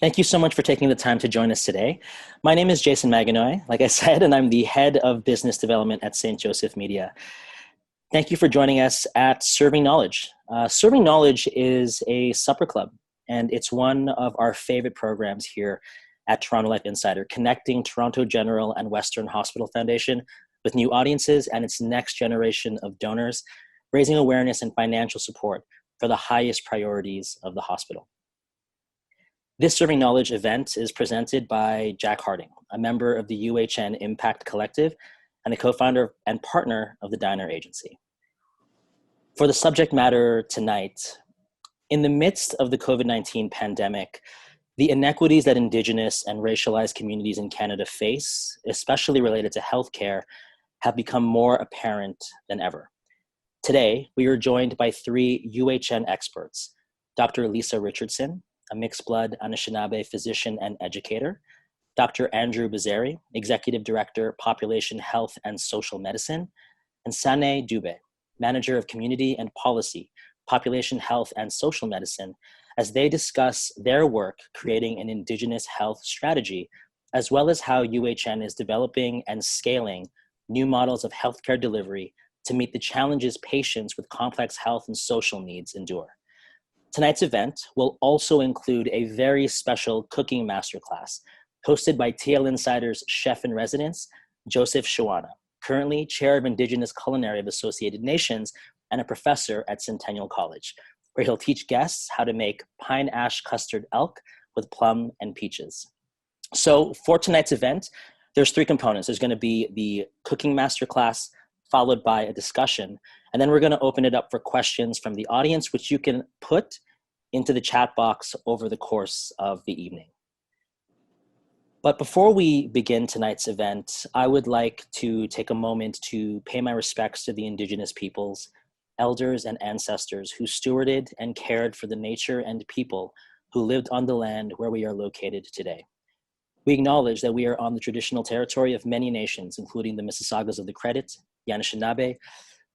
Thank you so much for taking the time to join us today. My name is Jason Maganoy, like I said, and I'm the head of business development at St. Joseph Media. Thank you for joining us at Serving Knowledge. Serving Knowledge is a supper club, and it's one of our favorite programs here at Toronto Life Insider, connecting Toronto General and Western Hospital Foundation with new audiences and its next generation of donors, raising awareness and financial support for the highest priorities of the hospital. This Serving Knowledge event is presented by Jack Harding, a member of the UHN Impact Collective and a co-founder and partner of the Diner Agency. For the subject matter tonight, in the midst of the COVID-19 pandemic, the inequities that Indigenous and racialized communities in Canada face, especially related to healthcare, have become more apparent than ever. Today, we are joined by three UHN experts, Dr. Lisa Richardson, a mixed-blood Anishinaabe physician and educator, Dr. Andrew Boozary, Executive Director, Population Health and Social Medicine, and Sané Dube, Manager of Community and Policy, Population Health and Social Medicine, as they discuss their work creating an Indigenous health strategy, as well as how UHN is developing and scaling new models of healthcare delivery to meet the challenges patients with complex health and social needs endure. Tonight's event will also include a very special cooking masterclass hosted by TL Insider's chef-in-residence, Joseph Shawana, currently chair of Indigenous Culinary of Associated Nations and a professor at Centennial College, where he'll teach guests how to make pine ash custard elk with plum and peaches. So for tonight's event, there's three components. There's going to be the cooking masterclass, followed by a discussion. And then we're going to open it up for questions from the audience, which you can put into the chat box over the course of the evening. But before we begin tonight's event, I would like to take a moment to pay my respects to the Indigenous peoples, elders and ancestors who stewarded and cared for the nature and people who lived on the land where we are located today. We acknowledge that we are on the traditional territory of many nations, including the Mississaugas of the Credit, the Anishinaabe,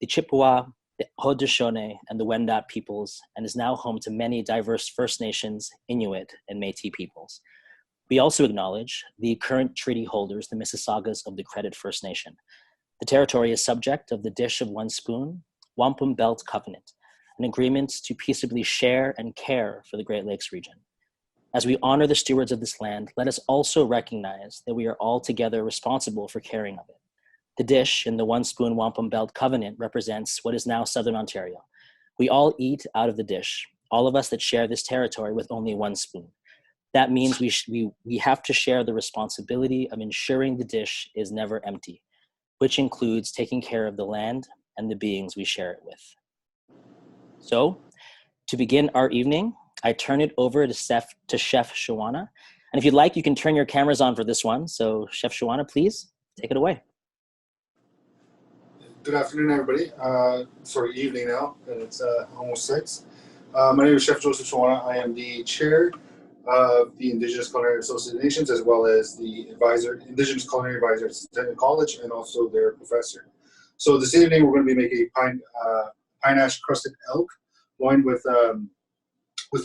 the Chippewa, the Haudenosaunee, and the Wendat peoples, and is now home to many diverse First Nations, Inuit, and Métis peoples. We also acknowledge the current treaty holders, the Mississaugas of the Credit First Nation. The territory is subject of the Dish of One Spoon, Wampum Belt Covenant, an agreement to peaceably share and care for the Great Lakes region. As we honor the stewards of this land, let us also recognize that we are all together responsible for caring of it. The dish in the One Spoon Wampum Belt Covenant represents what is now Southern Ontario. We all eat out of the dish, all of us that share this territory with only one spoon. That means we have to share the responsibility of ensuring the dish is never empty, which includes taking care of the land and the beings we share it with. So, to begin our evening, I turn it over to Chef Shawana. And if you'd like, you can turn your cameras on for this one. So Chef Shawana, please take it away. Good afternoon, everybody. Evening now, and it's almost 6. My name is Chef Joseph Shawana. I am the chair of the Indigenous Culinary Associated Nations, as well as the Indigenous Culinary Advisor at Centennial College, and also their professor. So this evening, we're going to be making pine ash crusted elk, loined with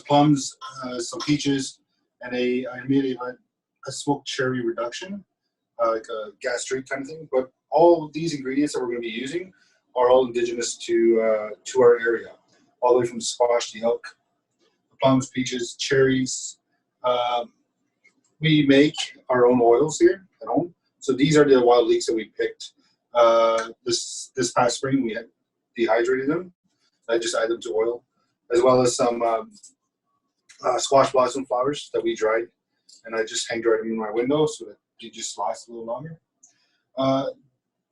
plums, some peaches, and I made a smoked cherry reduction, like a gastrique kind of thing. But all of these ingredients that we're going to be using are all indigenous to our area, all the way from the squash, the elk, the plums, peaches, cherries. We make our own oils here at home. So these are the wild leeks that we picked. This past spring, we had dehydrated them. I just added them to oil, as well as some squash blossom flowers that we dried, and I just hang dried them in my window so that they just last a little longer.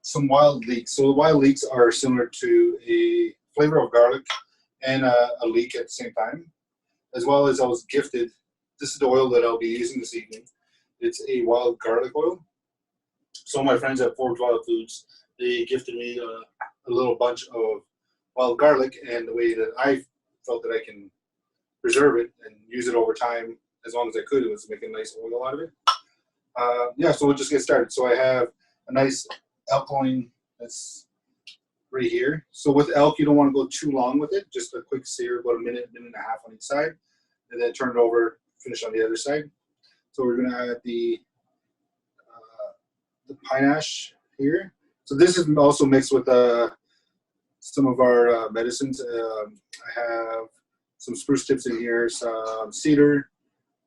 Some wild leeks. So the wild leeks are similar to a flavor of garlic and a leek at the same time, as well as I was gifted. This is the oil that I'll be using this evening. It's a wild garlic oil. So my friends at Forbes Wild Foods, they gifted me a little bunch of wild garlic, and the way that I felt that I can preserve it and use it over time as long as I could, it was to make a nice oil out of it. So we'll just get started. So I have a nice elk loin that's right here. So with elk, you don't want to go too long with it. Just a quick sear, about a minute and a half on each side, and then turn it over, finish on the other side. So we're going to add the pine ash here. So this is also mixed with some of our medicines. I have some spruce tips in here, some cedar,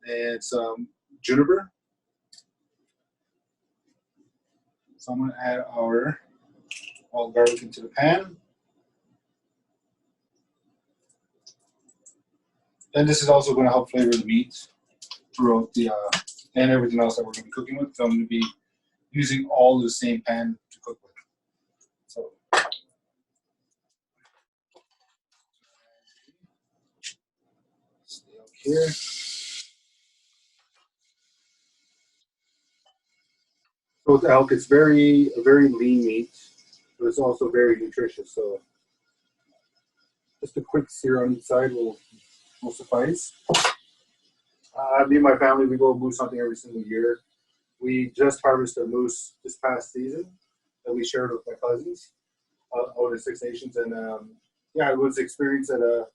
and some juniper. So I'm going to add our wild garlic into the pan. And this is also going to help flavor the meat throughout the and everything else that we're going to be cooking with. So I'm going to be using all the same pan to cook with. So stay up here. So with elk, it's a very lean meat, but it's also very nutritious. So just a quick sear on each side will suffice. Me and my family, we go moose hunting every single year. We just harvested a moose this past season that we shared with my cousins out in Six Nations, and yeah, it was an experience that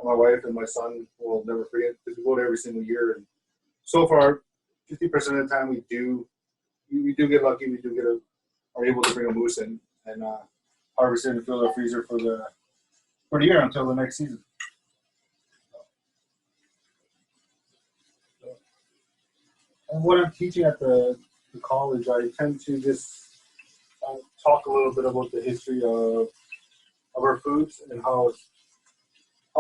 my wife and my son will never forget because we go there every single year. And so far, 50% of the time we do get lucky. We do are able to bring a moose in and harvest it and fill our freezer for the year until the next season. And what I'm teaching at the college, I tend to just talk a little bit about the history of our foods and how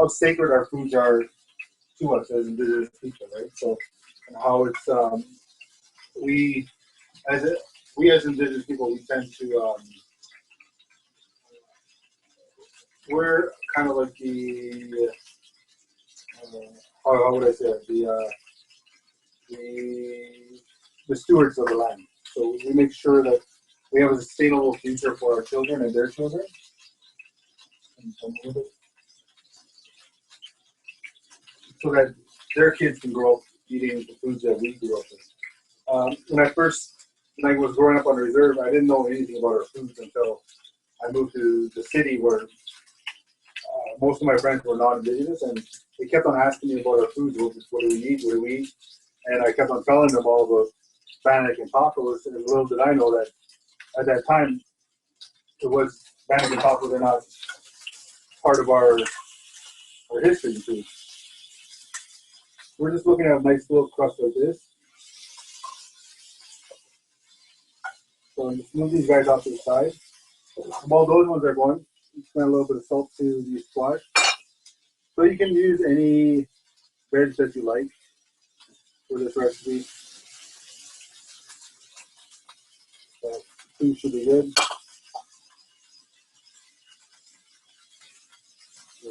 sacred our foods are to us as Indigenous people, right? So, and how it's we as Indigenous people, we tend to we're kind of like the how would I say it? The stewards of the land. So we make sure that we have a sustainable future for our children and their children. So that their kids can grow up eating the foods that we grew up with. When I was growing up on the reserve, I didn't know anything about our foods until I moved to the city where most of my friends were non-Indigenous, and they kept on asking me about our foods. What do we eat? What do we eat? And I kept on telling them all about Bannock and tacos, and little did I know that at that time it was Bannock and tacos are not part of our history too. We're just looking at a nice little crust like this. So I'm just move these guys off to the side. While those ones are going, add a little bit of salt to the squash. So you can use any veg that you like for this recipe. So food should be good.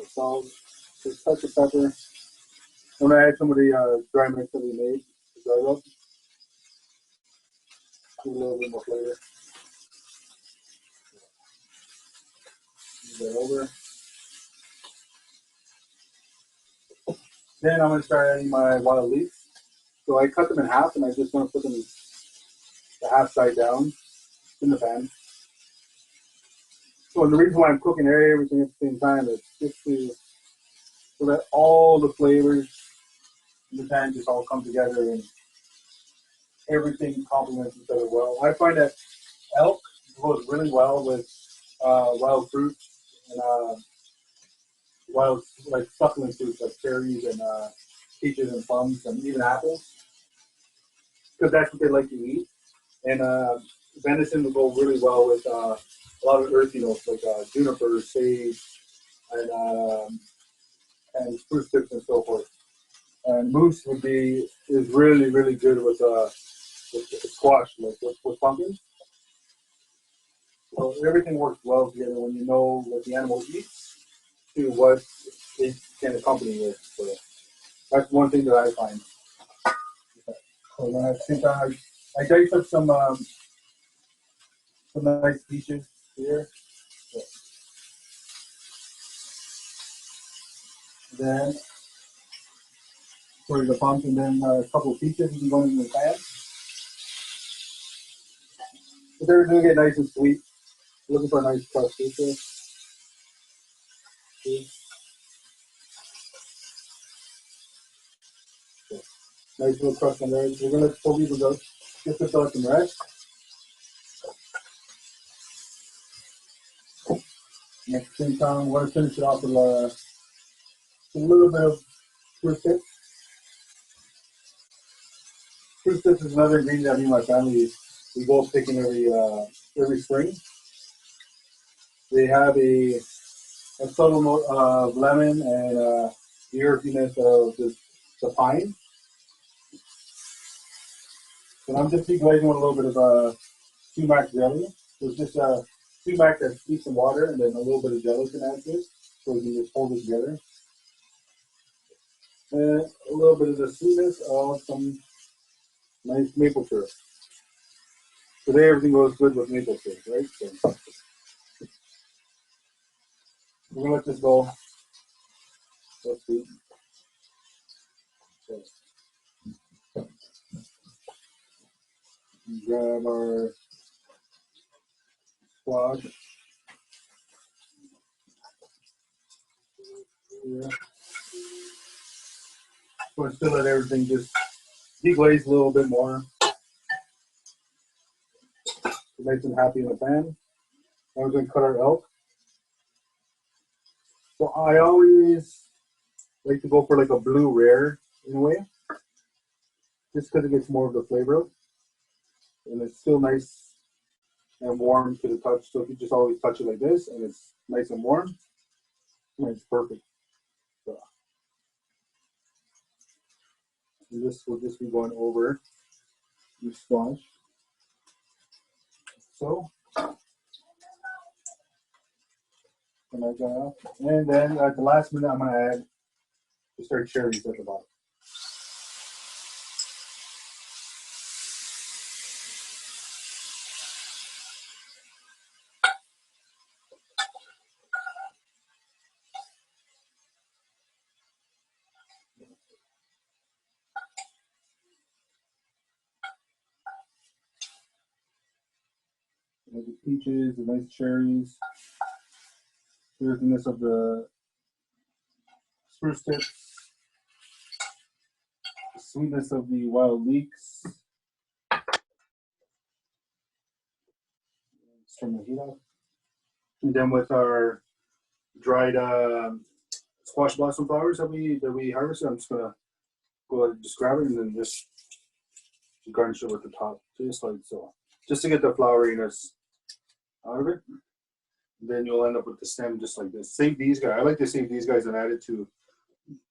Salt, just touch of pepper. I'm gonna add some of the dry mix that we made. Dry up. A little bit more flavor. Move that over. Then I'm gonna start adding my wild leeks. So I cut them in half, and I just want to put them the half side down in the pan. So the reason why I'm cooking everything at the same time is just so that all the flavors in the pan just all come together and everything complements each other well. I find that elk goes really well with wild fruits and wild like succulent fruits like cherries and peaches and plums and even apples because that's what they like to eat. And venison will go really well with a lot of earthy notes like juniper, sage, and spruce tips and so forth. And moose is really good with squash, like with pumpkins. So everything works well together when you know what the animal eats to what it can accompany with. So that's one thing that I find. So when I think I diced up some nice peaches here. So then for the pumpkin, then a couple of peaches you can go in the pan. But they're doing it nice and sweet. Looking for a nice crust pizza. See? Nice little crust on there. So we're gonna let Toby go get this out some rest. And at the same time, we're gonna finish it off with a little bit of fruit tips. Fruit tips is another ingredient that me and my family we go picking every spring. They have a subtle note of lemon and the earthiness of the pine. And I'm just deglazing with a little bit of sumac jelly. So it's just sumac that steeps in water and then a little bit of gelatin added to it. So we can just hold it together. And a little bit of the sweetness of some nice maple syrup. Today everything goes good with maple syrup, right? So we're gonna let this go. Let's see. So grab our squash. Yeah. So still let everything just deglaze a little bit more. Nice and happy in the pan. Now we're gonna cut our elk. So I always like to go for like a blue rare in a way, just because it gets more of the flavor out, and it's still nice and warm to the touch. So if you just always touch it like this, and it's nice and warm, it's perfect. So, and this will just be going over the squash. So, and then at the last minute, I'm gonna add just our cherries at the bottom. The peaches, the nice cherries, the earthiness of the spruce tips, the sweetness of the wild leeks. Let's turn the heat off. And then with our dried squash blossom flowers that we harvested, I'm just gonna go ahead and just grab it and then just garnish it with the top, just like so, just to get the floweriness out of it. Then you'll end up with the stem just like this. Save these guys. I like to save these guys and add it to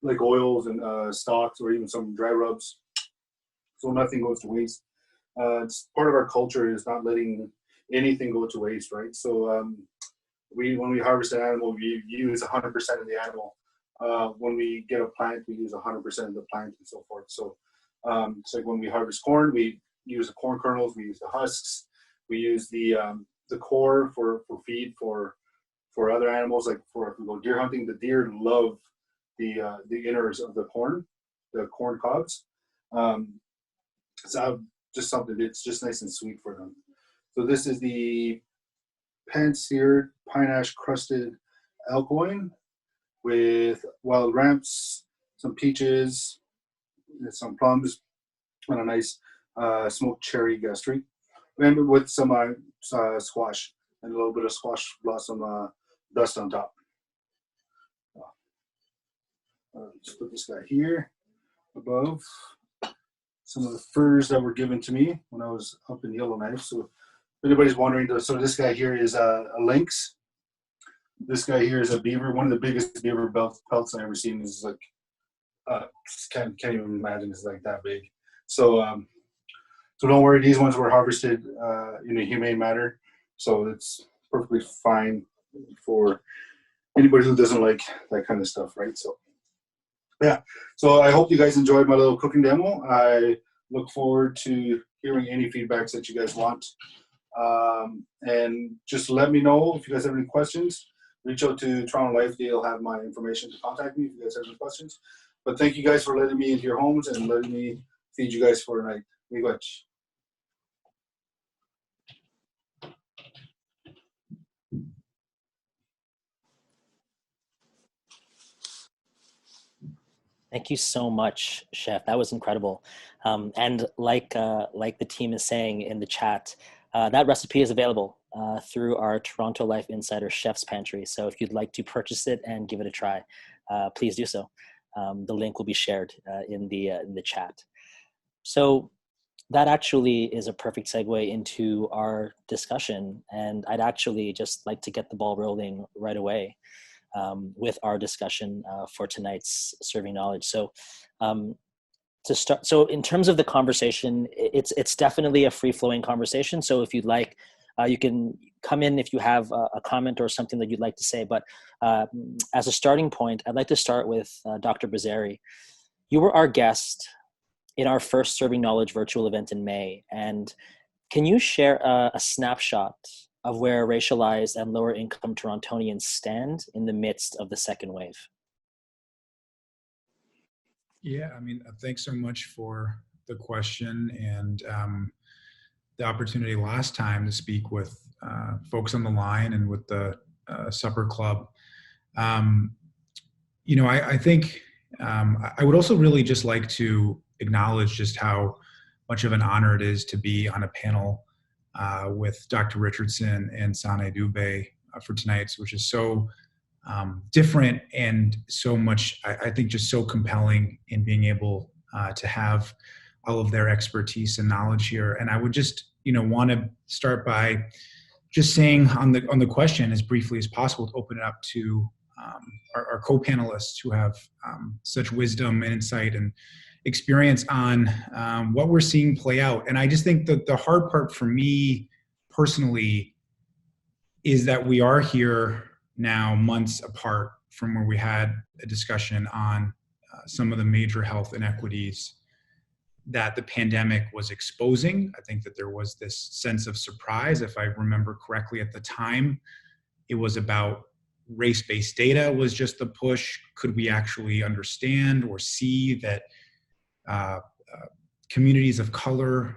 like oils and stocks or even some dry rubs, so nothing goes to waste. It's part of our culture is not letting anything go to waste, right? So when we harvest an animal, we use 100% of the animal. When we get a plant, we use 100% of the plant and so forth. So it's like when we harvest corn, we use the corn kernels, we use the husks, we use the core for feed for other animals. Like if we go deer hunting, the deer love the innards of the corn cobs. So just something, it's just nice and sweet for them. So this is the pan-seared pine ash crusted elk loin with wild ramps, some peaches, and some plums, and a nice smoked cherry gastrique, and with some squash and a little bit of squash blossom dust on top. Just put this guy here above some of the furs that were given to me when I was up in Yellowknife. So if anybody's wondering, so this guy here is a lynx. This guy here is a beaver. One of the biggest beaver pelts I've ever seen. Is like can't even imagine it's like that big. So so don't worry, these ones were harvested in a humane manner, so it's perfectly fine for anybody who doesn't like that kind of stuff, right? So yeah, so I hope you guys enjoyed my little cooking demo. I look forward to hearing any feedbacks that you guys want. And just let me know if you guys have any questions. Reach out to Toronto Life. They'll have my information to contact me if you guys have any questions. But thank you guys for letting me into your homes and letting me feed you guys for a night. Miigwech. Thank you so much, Chef. That was incredible. And like the team is saying in the chat, that recipe is available through our Toronto Life Insider Chef's Pantry. So if you'd like to purchase it and give it a try, please do so. The link will be shared in the chat. So that actually is a perfect segue into our discussion. And I'd actually just like to get the ball rolling right away with our discussion for tonight's Serving Knowledge. So to start, so in terms of the conversation, it's definitely a free-flowing conversation. So if you'd like, you can come in if you have a comment or something that you'd like to say. But as a starting point, I'd like to start with Dr. Boozary. You were our guest in our first Serving Knowledge virtual event in May. And can you share a snapshot of where racialized and lower income Torontonians stand in the midst of the second wave? Yeah, I mean, thanks so much for the question and the opportunity last time to speak with folks on the line and with the Supper Club. You know, I think I would also really just like to acknowledge just how much of an honor it is to be on a panel with Dr. Richardson and Sané Dube for tonight's, which is so different and so much, I think, just so compelling in being able to have all of their expertise and knowledge here. And I would just, you know, want to start by just saying on the question as briefly as possible to open it up to our co-panelists who have such wisdom and insight and experience on what we're seeing play out. And I just think that the hard part for me personally is that we are here now months apart from where we had a discussion on some of the major health inequities that the pandemic was exposing. I think that there was this sense of surprise. If I remember correctly at the time, it was about race-based data was just the push. Could we actually understand or see that communities of color,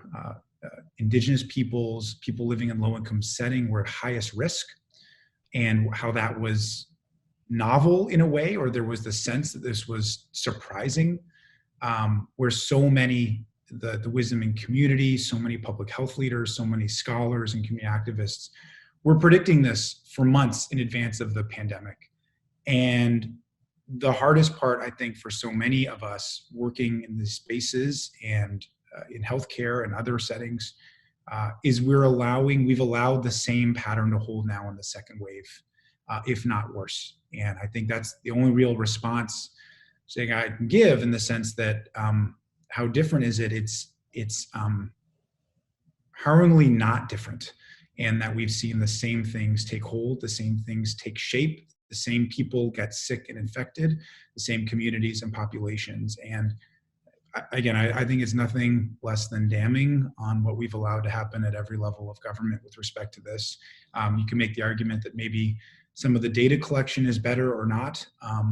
Indigenous peoples, people living in low-income setting were at highest risk, and how that was novel in a way, or there was the sense that this was surprising, where so many, the wisdom in community, so many public health leaders, so many scholars and community activists were predicting this for months in advance of the pandemic. And the hardest part, I think, for so many of us working in these spaces and in healthcare and other settings is we've allowed the same pattern to hold now in the second wave, if not worse. And I think that's the only real response saying I can give, in the sense that how different is it? It's harrowingly not different, and that we've seen the same things take hold, the same things take shape, the same people get sick and infected, the same communities and populations. And again, I think it's nothing less than damning on what we've allowed to happen at every level of government with respect to this. You can make the argument that maybe some of the data collection is better or not,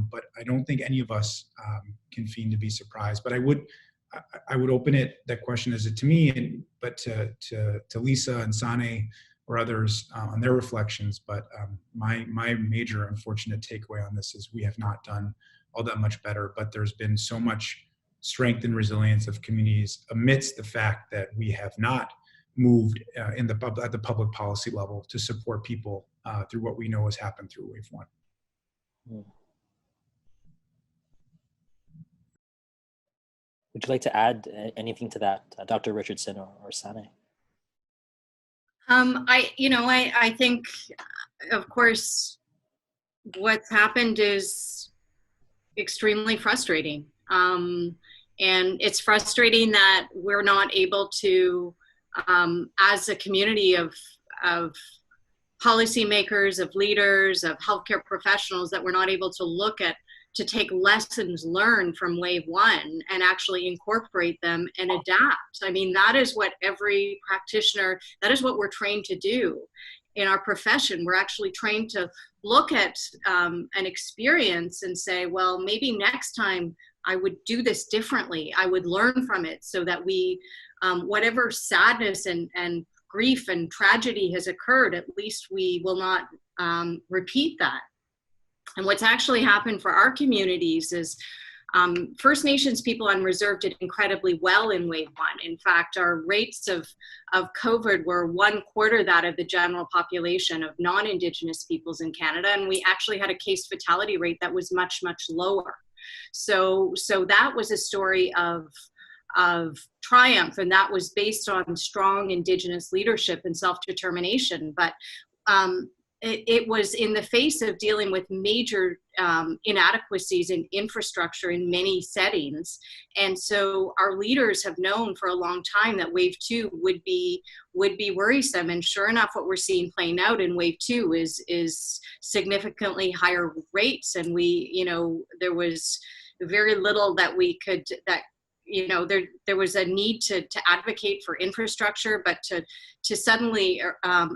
but I don't think any of us can feign to be surprised. But I would open that question as it to me, but to Lisa and Sané or others on their reflections. But my major unfortunate takeaway on this is we have not done all that much better, but there's been so much strength and resilience of communities amidst the fact that we have not moved at the public policy level to support people through what we know has happened through wave one. Would you like to add anything to that, Dr. Richardson or Sané? I think, of course, what's happened is extremely frustrating. And it's frustrating that we're not able to, as a community of policymakers, of leaders, of healthcare professionals, that we're not able to take lessons learned from wave one and actually incorporate them and adapt. I mean, that is what every practitioner, that is what we're trained to do in our profession. We're actually trained to look at an experience and say, well, maybe next time I would do this differently. I would learn from it so that we, whatever sadness and grief and tragedy has occurred, at least we will not repeat that. And what's actually happened for our communities is First Nations people on reserve did incredibly well in wave one. In fact, our rates of COVID were 1/4 that of the general population of non-Indigenous peoples in Canada, and we actually had a case fatality rate that was much, much lower. So that was a story of triumph, and that was based on strong Indigenous leadership and self-determination. But it was in the face of dealing with major inadequacies in infrastructure in many settings. And so our leaders have known for a long time that wave two would be worrisome. And sure enough, what we're seeing playing out in wave two is significantly higher rates. And there was very little that we could, there was a need to advocate for infrastructure, but to suddenly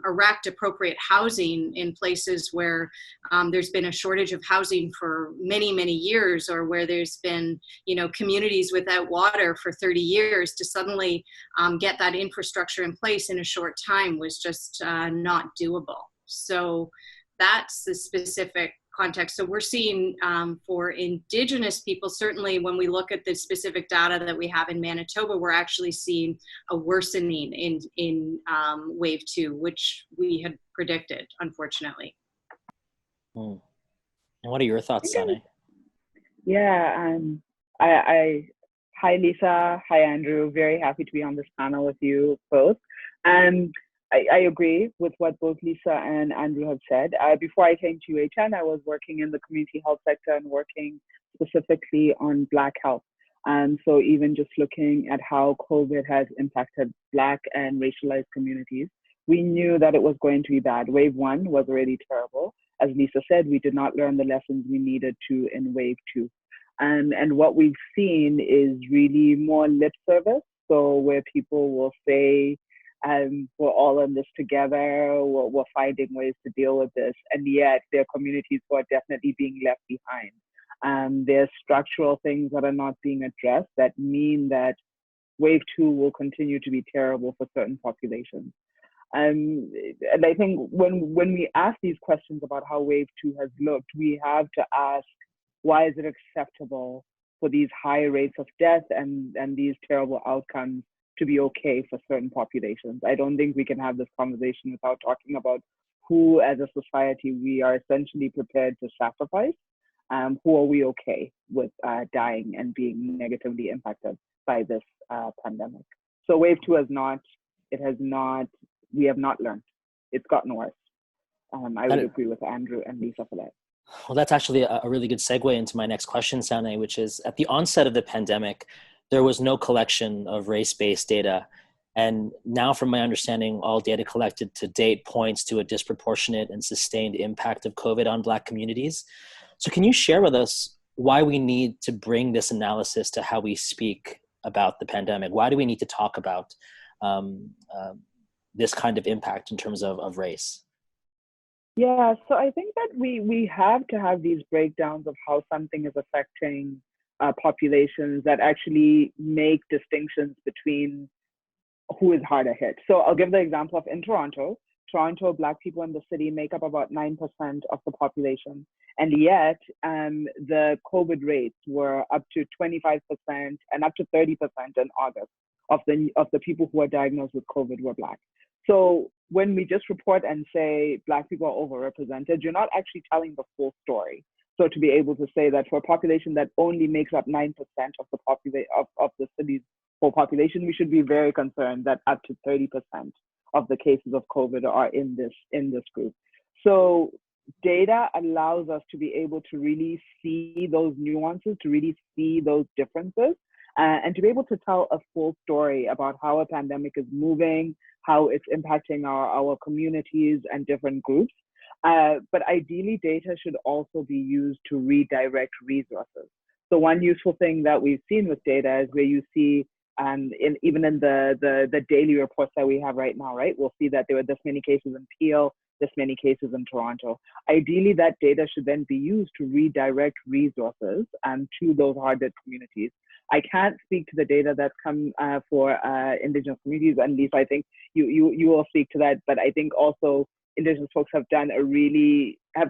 erect appropriate housing in places where there's been a shortage of housing for many, many years, or where there's been, communities without water for 30 years, to suddenly get that infrastructure in place in a short time was just not doable. So that's the specific context. So we're seeing for Indigenous people, certainly when we look at the specific data that we have in Manitoba, we're actually seeing a worsening in wave two, which we had predicted, unfortunately. And what are your thoughts, Sané? Yeah, hi Lisa, hi Andrew. Very happy to be on this panel with you both. I agree with what both Lisa and Andrew have said. Before I came to UHN, I was working in the community health sector and working specifically on Black health. So even just looking at how COVID has impacted Black and racialized communities, we knew that it was going to be bad. Wave one was already terrible. As Lisa said, we did not learn the lessons we needed to in wave two. And what we've seen is really more lip service. So where people will say, we're all in this together, we're finding ways to deal with this, and yet there are communities who are definitely being left behind. There's structural things that are not being addressed that mean that wave two will continue to be terrible for certain populations. And I think when we ask these questions about how wave two has looked, we have to ask, why is it acceptable for these high rates of death and these terrible outcomes to be okay for certain populations? I don't think we can have this conversation without talking about who as a society we are essentially prepared to sacrifice. Who are we okay with dying and being negatively impacted by this pandemic? So wave two we have not learned. It's gotten worse. I would agree with Andrew and Lisa for that. Well, that's actually a really good segue into my next question, Sané, which is, at the onset of the pandemic, there was no collection of race-based data. And now, from my understanding, all data collected to date points to a disproportionate and sustained impact of COVID on Black communities. So can you share with us why we need to bring this analysis to how we speak about the pandemic? Why do we need to talk about this kind of impact in terms of race? Yeah, so I think that we have to have these breakdowns of how something is affecting populations that actually make distinctions between who is harder hit. So I'll give the example of in Toronto, Black people in the city make up about 9% of the population. And yet the COVID rates were up to 25% and up to 30% in August of the people who are diagnosed with COVID were Black. So when we just report and say Black people are overrepresented, you're not actually telling the full story. So to be able to say that for a population that only makes up 9% of the city's whole population, we should be very concerned that up to 30% of the cases of COVID are in this group. So data allows us to be able to really see those nuances, to really see those differences, and to be able to tell a full story about how a pandemic is moving, how it's impacting our communities and different groups. But ideally, data should also be used to redirect resources. So one useful thing that we've seen with data is where you see, even in the daily reports that we have right now, right? We'll see that there were this many cases in Peel, this many cases in Toronto. Ideally, that data should then be used to redirect resources to those hard-hit communities. I can't speak to the data that's come for Indigenous communities, and Lisa, I think you will speak to that, but I think also Indigenous folks have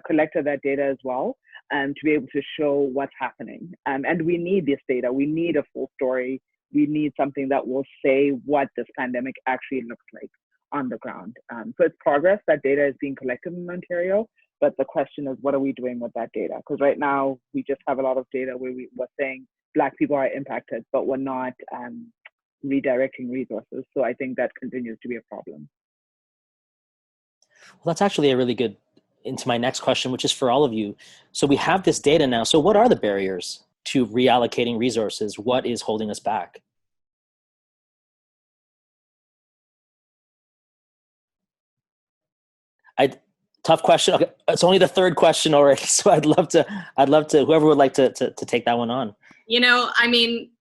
collected that data as well. to be able to show what's happening. And we need this data. We need a full story. We need something that will say what this pandemic actually looks like on the ground. So it's progress. That data is being collected in Ontario, but the question is, what are we doing with that data? Because right now we just have a lot of data where we're saying Black people are impacted, but we're not redirecting resources. So I think that continues to be a problem. Well, that's actually a really good into my next question, which is for all of you. So we have this data now. So what are the barriers to reallocating resources? What is holding us back? Tough question. Okay, it's only the third question already, so I'd love to. Whoever would like to take that one on. You know, I mean,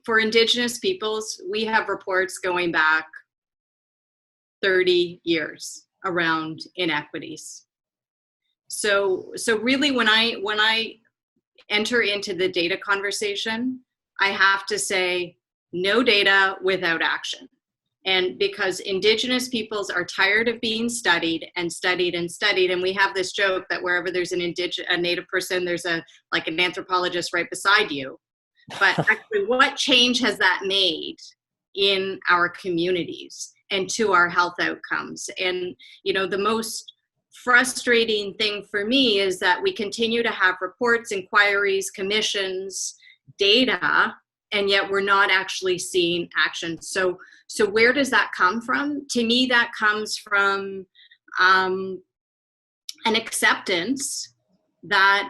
for Indigenous peoples, we have reports going back 30 years around inequities. So really, when I enter into the data conversation, I have to say no data without action. And because Indigenous peoples are tired of being studied and studied and studied, and we have this joke that wherever there's a Native person, there's an anthropologist right beside you. But actually, what change has that made in our communities and to our health outcomes? And you know, the most frustrating thing for me is that we continue to have reports, inquiries, commissions, data, and yet we're not actually seeing action. So where does that come from? To me, that comes from an acceptance that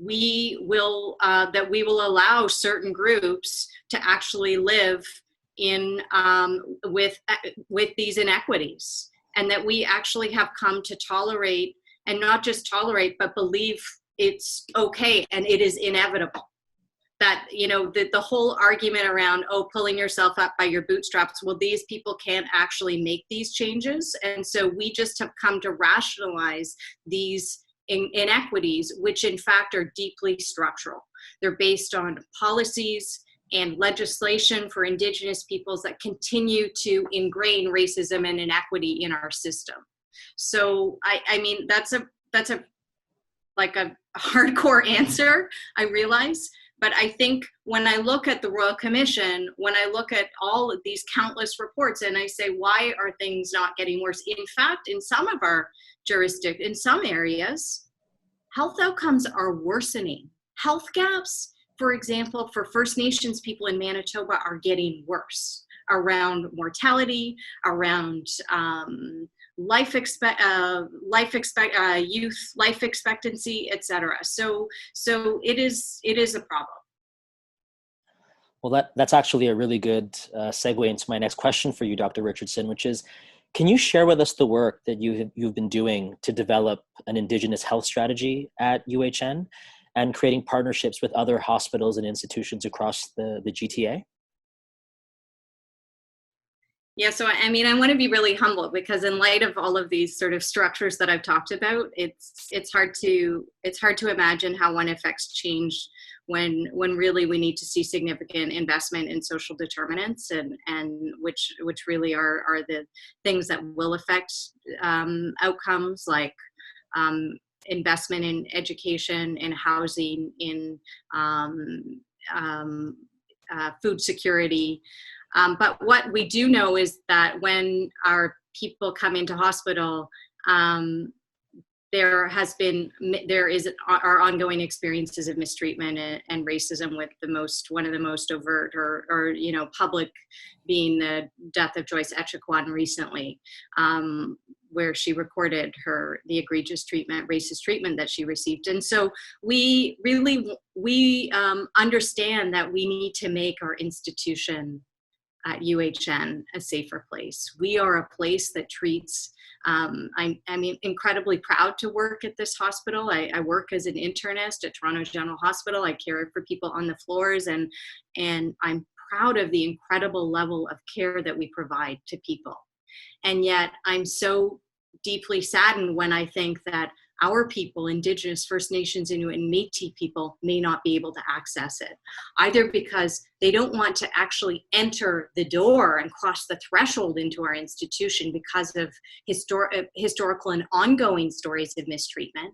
we will allow certain groups to actually live in with these inequities, and that we actually have come to tolerate, and not just tolerate, but believe it's okay and it is inevitable. That, you know, the whole argument around, pulling yourself up by your bootstraps, well, these people can't actually make these changes. And so we just have come to rationalize these inequities, which in fact are deeply structural. They're based on policies and legislation for Indigenous peoples that continue to ingrain racism and inequity in our system. So, I mean, that's a hardcore answer, I realize. But I think when I look at the Royal Commission, when I look at all of these countless reports, and I say, why are things not getting worse? In fact, in some of our jurisdictions, in some areas, health outcomes are worsening. Health gaps, for example, for First Nations people in Manitoba are getting worse around mortality, around youth life expectancy, etc. So it is a problem. Well, that's actually a really good segue into my next question for you, Dr. Richardson, which is, can you share with us the work that you've been doing to develop an Indigenous health strategy at UHN and creating partnerships with other hospitals and institutions across the GTA? Yeah, so I mean, I want to be really humble, because in light of all of these sort of structures that I've talked about, it's hard to imagine how one affects change when really we need to see significant investment in social determinants, and which really are the things that will affect outcomes, like investment in education, in housing, in food security. But what we do know is that when our people come into hospital, there is our ongoing experiences of mistreatment and racism, with one of the most overt or public being the death of Joyce Echaquan recently, where she recorded the egregious racist treatment that she received. And so we understand that we need to make our institution at UHN a safer place. We are a place that treats, I'm incredibly proud to work at this hospital. I work as an internist at Toronto General Hospital. I care for people on the floors, and I'm proud of the incredible level of care that we provide to people. And yet I'm so deeply saddened when I think that our people, Indigenous, First Nations, Inuit, and Métis people, may not be able to access it, either because they don't want to actually enter the door and cross the threshold into our institution because of historical and ongoing stories of mistreatment,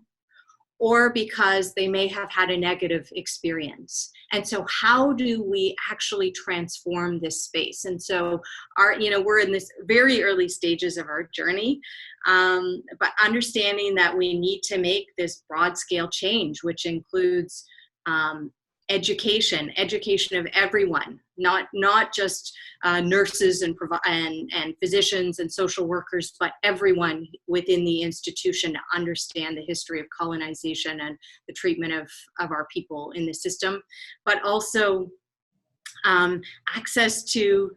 or because they may have had a negative experience. And so how do we actually transform this space? And so we're in this very early stages of our journey, but understanding that we need to make this broad scale change, which includes education of everyone, not just nurses and physicians and social workers, but everyone within the institution to understand the history of colonization and the treatment of our people in the system, but also access to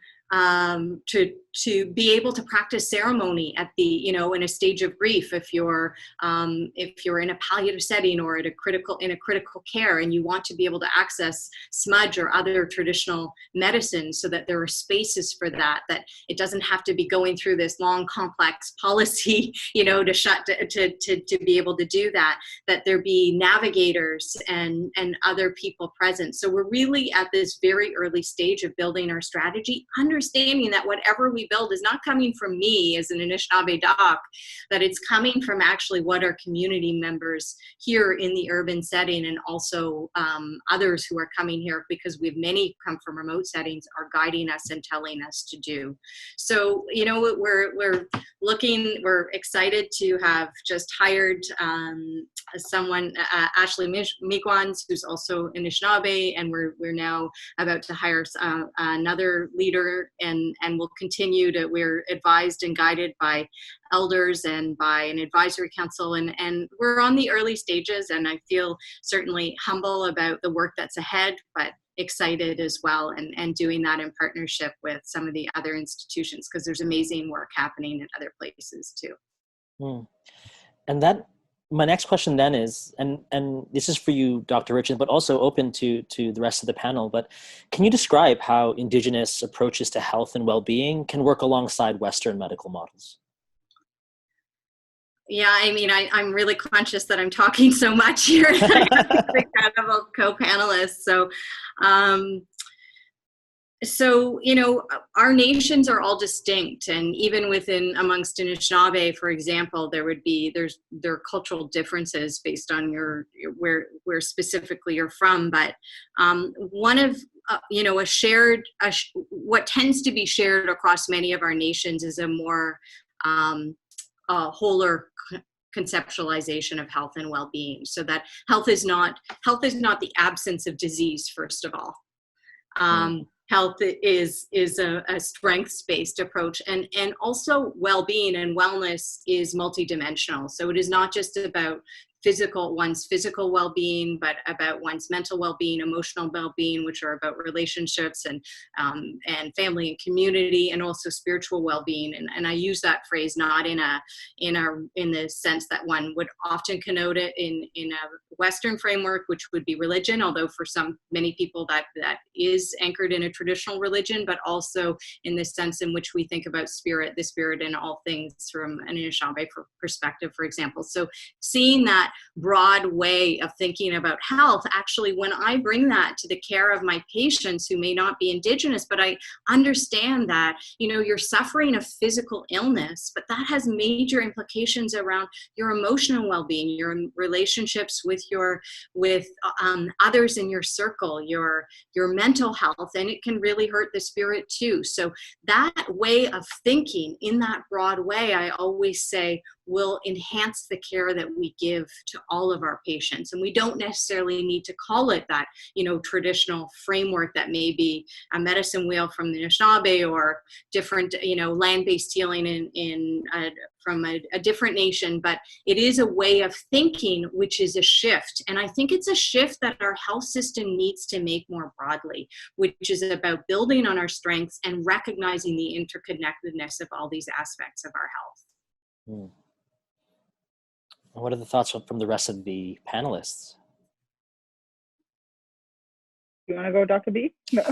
be able to practice ceremony at the, in a stage of grief, if you're in a palliative setting or in a critical care, and you want to be able to access smudge or other traditional medicines, so that there are spaces for that it doesn't have to be going through this long, complex policy, to be able to do that there be navigators and other people present. So we're really at this very early stage of building our strategy, understanding that whatever we build is not coming from me as an Anishinaabe doc, that it's coming from actually what our community members here in the urban setting, and also others who are coming here, because we have many come from remote settings, are guiding us and telling us to do. So, we're excited to have just hired someone, Ashley Miquans, who's also Anishinaabe, and we're now about to hire another leader, and we'll continue to, we're advised and guided by elders and by an advisory council, and we're on the early stages, and I feel certainly humble about the work that's ahead, but excited as well, and doing that in partnership with some of the other institutions, because there's amazing work happening in other places too. And that, my next question then is, and this is for you, Dr. Richardson, but also open to the rest of the panel, but can you describe how Indigenous approaches to health and well-being can work alongside Western medical models? Yeah, I mean, I'm really conscious that I'm talking so much here. I have these incredible co-panelists. So, our nations are all distinct, and even amongst Anishinaabe, for example, there are cultural differences based on where specifically you're from. But one of what tends to be shared across many of our nations is a more wholer conceptualization of health and well-being, so that health is not the absence of disease, first of all. Health is a strengths-based approach, and also well-being and wellness is multidimensional. So it is not just about one's physical well-being, but about one's mental well-being, emotional well-being, which are about relationships and family and community, and also spiritual well-being. And I use that phrase not in the sense that one would often connote it in a Western framework, which would be religion, although for many people that is anchored in a traditional religion, but also in the sense in which we think about the spirit in all things from an Anishinaabe perspective, for example. So seeing that broad way of thinking about health, actually, when I bring that to the care of my patients who may not be Indigenous, but I understand that, you're suffering a physical illness, but that has major implications around your emotional well-being, your relationships with others in your circle, your mental health, and it can really hurt the spirit too. So that way of thinking in that broad way, I always say, will enhance the care that we give to all of our patients. And we don't necessarily need to call it that, traditional framework that may be a medicine wheel from the Anishinaabe, or different, land-based healing from a different nation, but it is a way of thinking, which is a shift. And I think it's a shift that our health system needs to make more broadly, which is about building on our strengths and recognizing the interconnectedness of all these aspects of our health. What are the thoughts from the rest of the panelists? You want to go, Dr. B? No.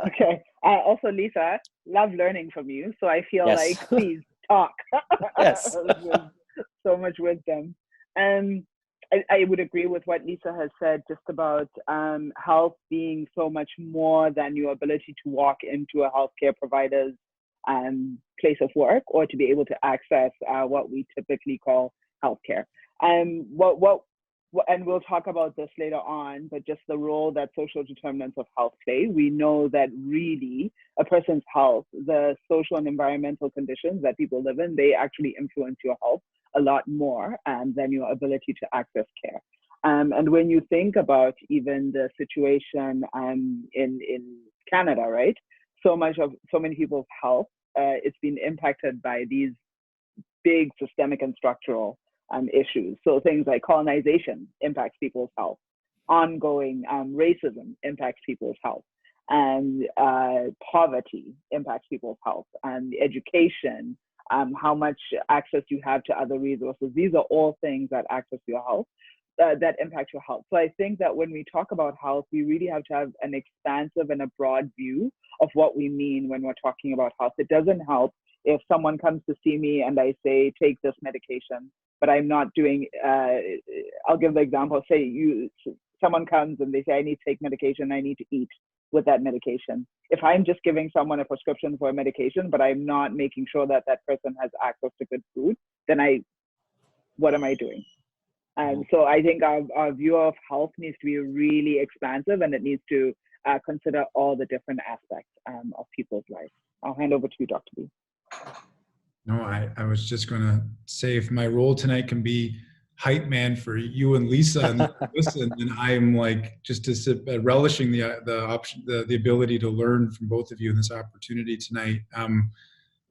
Okay. Also, Lisa, love learning from you. So I feel like, please talk. Yes. So much wisdom. And I would agree with what Lisa has said, just about health being so much more than your ability to walk into a healthcare provider's place of work, or to be able to access what we typically call healthcare. What and we'll talk about this later on, but just the role that social determinants of health play. We know that really a person's health, the social and environmental conditions that people live in, they actually influence your health a lot more than your ability to access care. And when you think about even the situation in Canada, right? So many people's health, it's been impacted by these big systemic and structural issues. So things like colonization impacts people's health, ongoing racism impacts people's health, and poverty impacts people's health, and education, how much access you have to other resources. These are all things that access your health, that impact your health. So I think that when we talk about health, we really have to have an expansive and a broad view of what we mean when we're talking about health. It doesn't help if someone comes to see me and I say, take this medication, but I'm not doing, I'll give the example, someone comes and they say, I need to take medication, I need to eat with that medication. If I'm just giving someone a prescription for a medication, but I'm not making sure that that person has access to good food, then what am I doing? And so I think our view of health needs to be really expansive, and it needs to consider all the different aspects of people's lives. I'll hand over to you, Dr. B. No, I was just going to say, if my role tonight can be hype man for you and Lisa and listen, then I'm like just to sit, relishing the ability to learn from both of you in this opportunity tonight.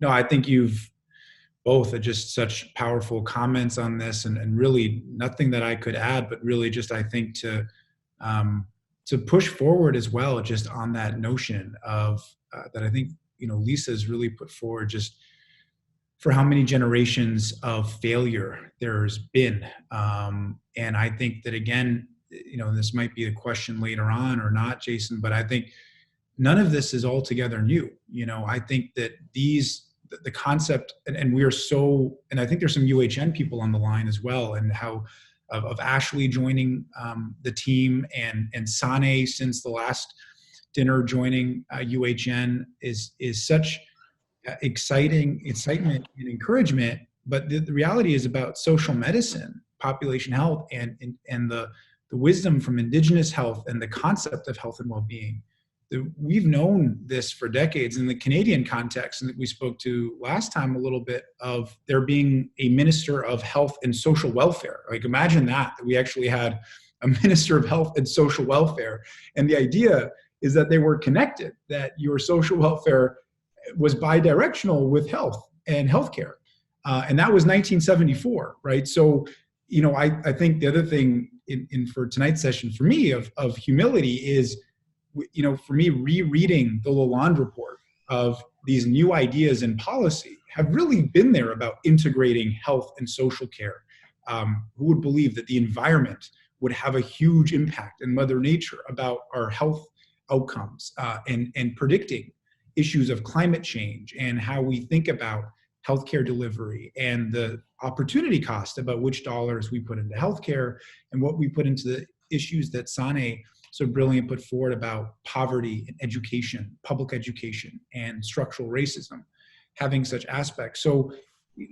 No, I think you've both are just such powerful comments on this, and really nothing that I could add, but really just I think to push forward as well, just on that notion of that I think Lisa's really put forward, just for how many generations of failure there's been. And I think that, again, this might be a question later on or not, Jason, but I think none of this is altogether new. I think that the concept, and we are so, and I think there's some UHN people on the line as well, and how of Ashley joining the team, and Sané since the last dinner joining UHN is such excitement and encouragement. But the reality is about social medicine, population health, and the wisdom from Indigenous health and the concept of health and well-being. We've known this for decades in the Canadian context, and that we spoke to last time a little bit, of there being a minister of health and social welfare. Like, imagine that we actually had a minister of health and social welfare. And the idea is that they were connected, that your social welfare was bidirectional with health and healthcare. And that was 1974, right? So, I think the other thing in for tonight's session for me of humility is, for me, rereading the Lalonde report of these new ideas in policy have really been there about integrating health and social care. Who would believe that the environment would have a huge impact, in Mother Nature, about our health outcomes, and predicting issues of climate change and how we think about healthcare delivery, and the opportunity cost about which dollars we put into healthcare and what we put into the issues that Sané so brilliant put forward about poverty and education, public education, and structural racism, having such aspects. So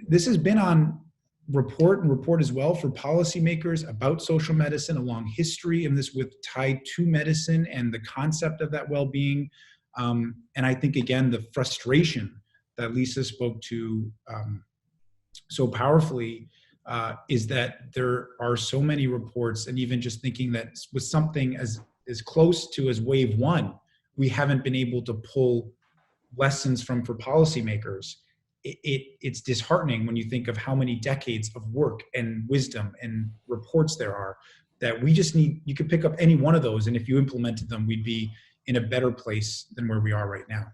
this has been on report as well for policymakers about social medicine, a long history, and this with tied to medicine and the concept of that well-being. And I think, again, the frustration that Lisa spoke to so powerfully is that there are so many reports, and even just thinking that with something as close to as wave one, we haven't been able to pull lessons from for policymakers. It's disheartening when you think of how many decades of work and wisdom and reports there are, that we just need, you could pick up any one of those, and if you implemented them, we'd be in a better place than where we are right now.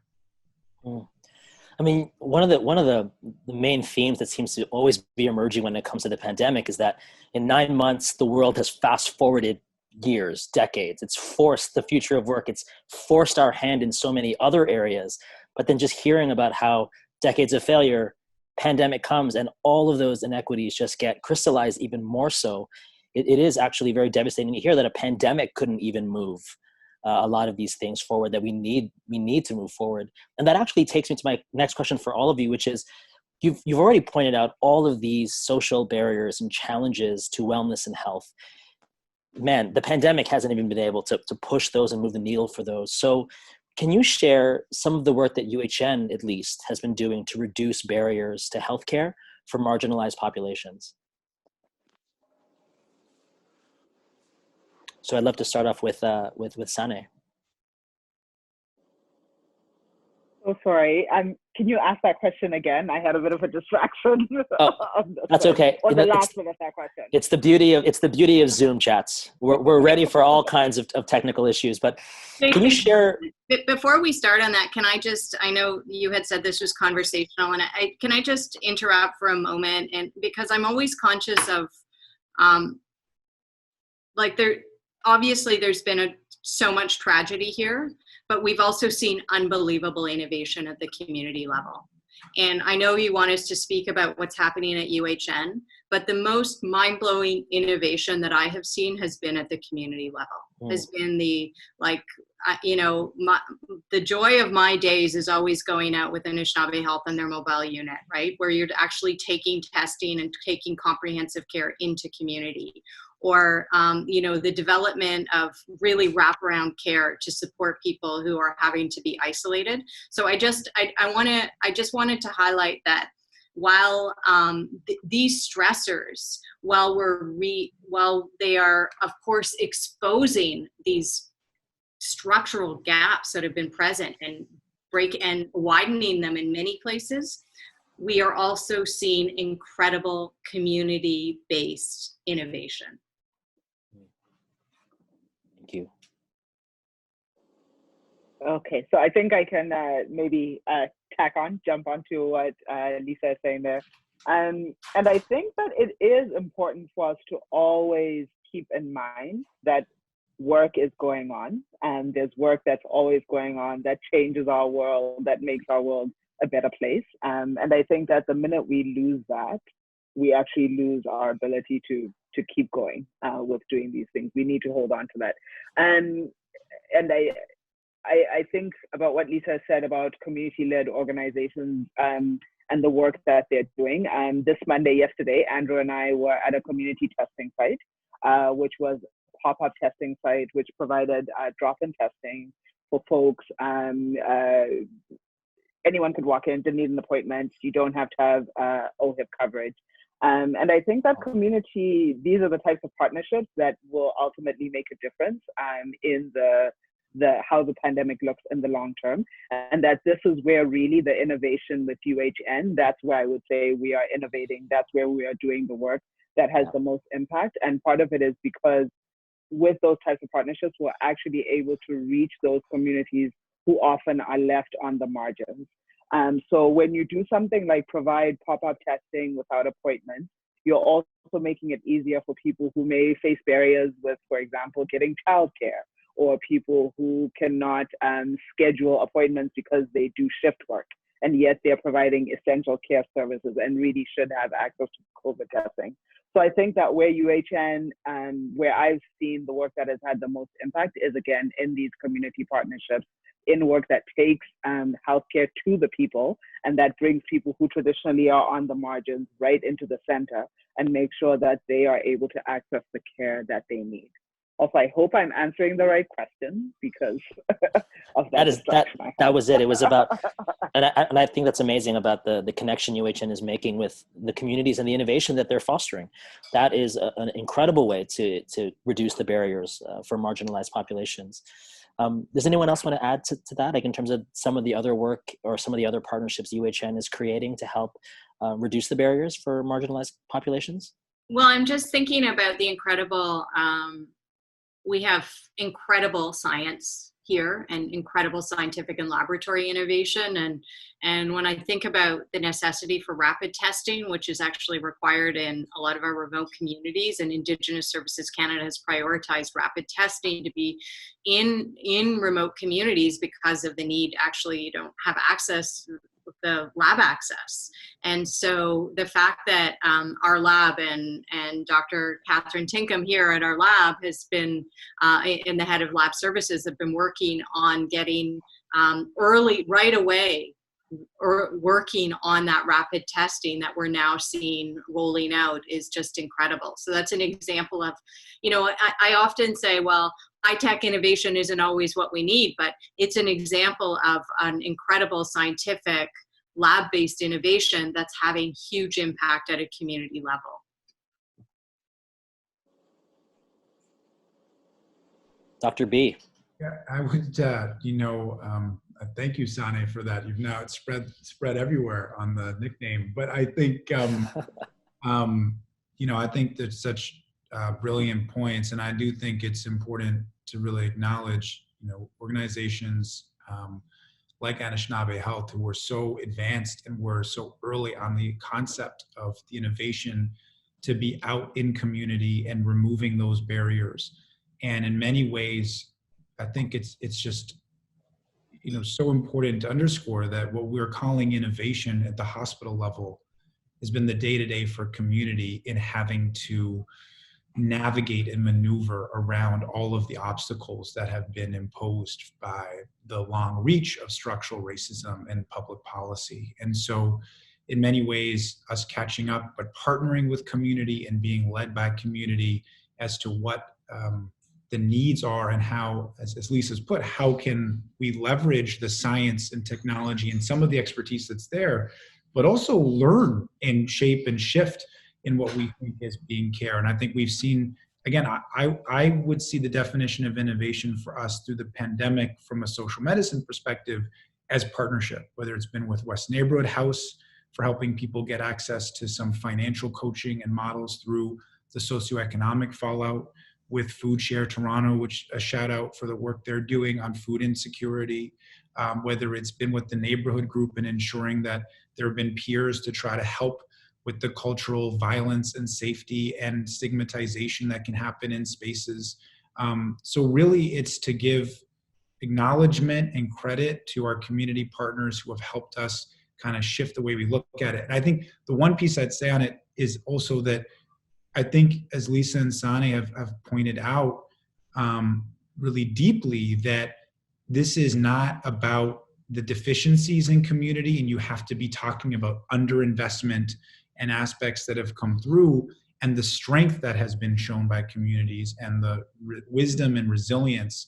I mean, one of the main themes that seems to always be emerging when it comes to the pandemic is that in 9 months, the world has fast forwarded years, decades. It's forced the future of work. It's forced our hand in so many other areas. But then just hearing about how decades of failure, pandemic comes, and all of those inequities just get crystallized even more so. It is actually very devastating to hear that a pandemic couldn't even move a lot of these things forward that we need to move forward. And that actually takes me to my next question for all of you, which is, you've already pointed out all of these social barriers and challenges to wellness and health. man, the pandemic hasn't even been able to push those and move the needle for those. So can you share some of the work that UHN, at least, has been doing to reduce barriers to healthcare for marginalized populations? So I'd love to start off with Sané. Oh, sorry. Can you ask that question again? I had a bit of a distraction. Oh, that's okay. Or the last bit of that question. It's the beauty of Zoom chats. We're ready for all kinds of technical issues. But can you share? Before we start on that, I know you had said this was conversational, and can I just interrupt for a moment? And because I'm always conscious of, obviously there's been so much tragedy here, but we've also seen unbelievable innovation at the community level. And I know you want us to speak about what's happening at UHN, but the most mind-blowing innovation that I have seen has been at the community level, has been the joy of my days is always going out with Anishinaabe Health and their mobile unit, right? Where you're actually taking testing and taking comprehensive care into community. Or, the development of really wraparound care to support people who are having to be isolated. So I just wanted to highlight that while these stressors, while they are, of course, exposing these structural gaps that have been present and widening them in many places, we are also seeing incredible community-based innovation. Thank you. Okay, so I think I can maybe jump onto what Lisa is saying there. And I think that it is important for us to always keep in mind that work is going on, and there's work that's always going on that changes our world, that makes our world a better place. And I think that the minute we lose that, we actually lose our ability to keep going with doing these things. We need to hold on to that. And I think about what Lisa said about community-led organizations and the work that they're doing. This yesterday, Andrew and I were at a community testing site, which was a pop-up testing site, which provided drop-in testing for folks. Anyone could walk in, didn't need an appointment. You don't have to have OHIP coverage. And I think that these are the types of partnerships that will ultimately make a difference in the how the pandemic looks in the long term. And that this is where really the innovation with UHN, that's where I would say we are innovating. That's where we are doing the work that has the most impact. And part of it is because with those types of partnerships, we're actually able to reach those communities who often are left on the margins. So when you do something like provide pop-up testing without appointments, you're also making it easier for people who may face barriers with, for example, getting childcare, or people who cannot schedule appointments because they do shift work, and yet they're providing essential care services and really should have access to COVID testing. So I think that where UHN, where I've seen the work that has had the most impact is, again, in these community partnerships, in work that takes healthcare to the people, and that brings people who traditionally are on the margins right into the center, and make sure that they are able to access the care that they need. Also, I hope I'm answering the right question because of that was it. It was about, and I think that's amazing about the connection UHN is making with the communities and the innovation that they're fostering. That is an incredible way to reduce the barriers for marginalized populations. Does anyone else want to add to that, like in terms of some of the other work or some of the other partnerships UHN is creating to help reduce the barriers for marginalized populations? Well, I'm just thinking about the incredible, we have incredible science here and incredible scientific and laboratory innovation. And when I think about the necessity for rapid testing, which is actually required in a lot of our remote communities, and Indigenous Services Canada has prioritized rapid testing to be in remote communities because of the need. Actually, you don't have access, the lab access. And so the fact that our lab and Dr. Catherine Tinkham here at our lab has been, and the head of lab services have been working on getting right away, or working on that rapid testing that we're now seeing rolling out is just incredible. So that's an example of, I often say, well, high-tech innovation isn't always what we need, but it's an example of an incredible scientific lab-based innovation that's having huge impact at a community level. Dr. B. Yeah, I would, thank you, Sané, for that. You've now spread everywhere on the nickname. But I think, I think there's such brilliant points, and I do think it's important to really acknowledge, organizations like Anishinaabe Health, who were so advanced and were so early on the concept of the innovation to be out in community and removing those barriers. And in many ways, I think it's just, so important to underscore that what we're calling innovation at the hospital level has been the day-to-day for community in having to navigate and maneuver around all of the obstacles that have been imposed by the long reach of structural racism and public policy. And so in many ways, us catching up, but partnering with community and being led by community as to what the needs are and how, as Lisa's put, how can we leverage the science and technology and some of the expertise that's there, but also learn and shape and shift in what we think is being care. And I think we've seen, again, I would see the definition of innovation for us through the pandemic from a social medicine perspective as partnership, whether it's been with West Neighborhood House for helping people get access to some financial coaching and models through the socioeconomic fallout, with Food Share Toronto, which a shout out for the work they're doing on food insecurity, whether it's been with the neighborhood group and ensuring that there have been peers to try to help with the cultural violence and safety and stigmatization that can happen in spaces. So really it's to give acknowledgement and credit to our community partners who have helped us kind of shift the way we look at it. And I think the one piece I'd say on it is also that I think, as Lisa and Sané have pointed out really deeply, that this is not about the deficiencies in community, and you have to be talking about underinvestment and aspects that have come through, and the strength that has been shown by communities and the wisdom and resilience.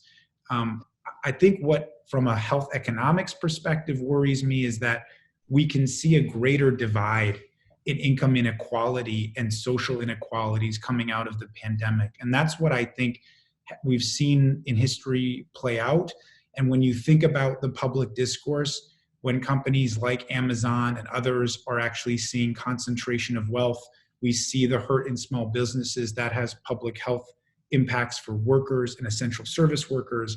I think what, from a health economics perspective, worries me is that we can see a greater divide in income inequality and social inequalities coming out of the pandemic. And that's what I think we've seen in history play out. And when you think about the public discourse, when companies like Amazon and others are actually seeing concentration of wealth, we see the hurt in small businesses. That has public health impacts for workers and essential service workers.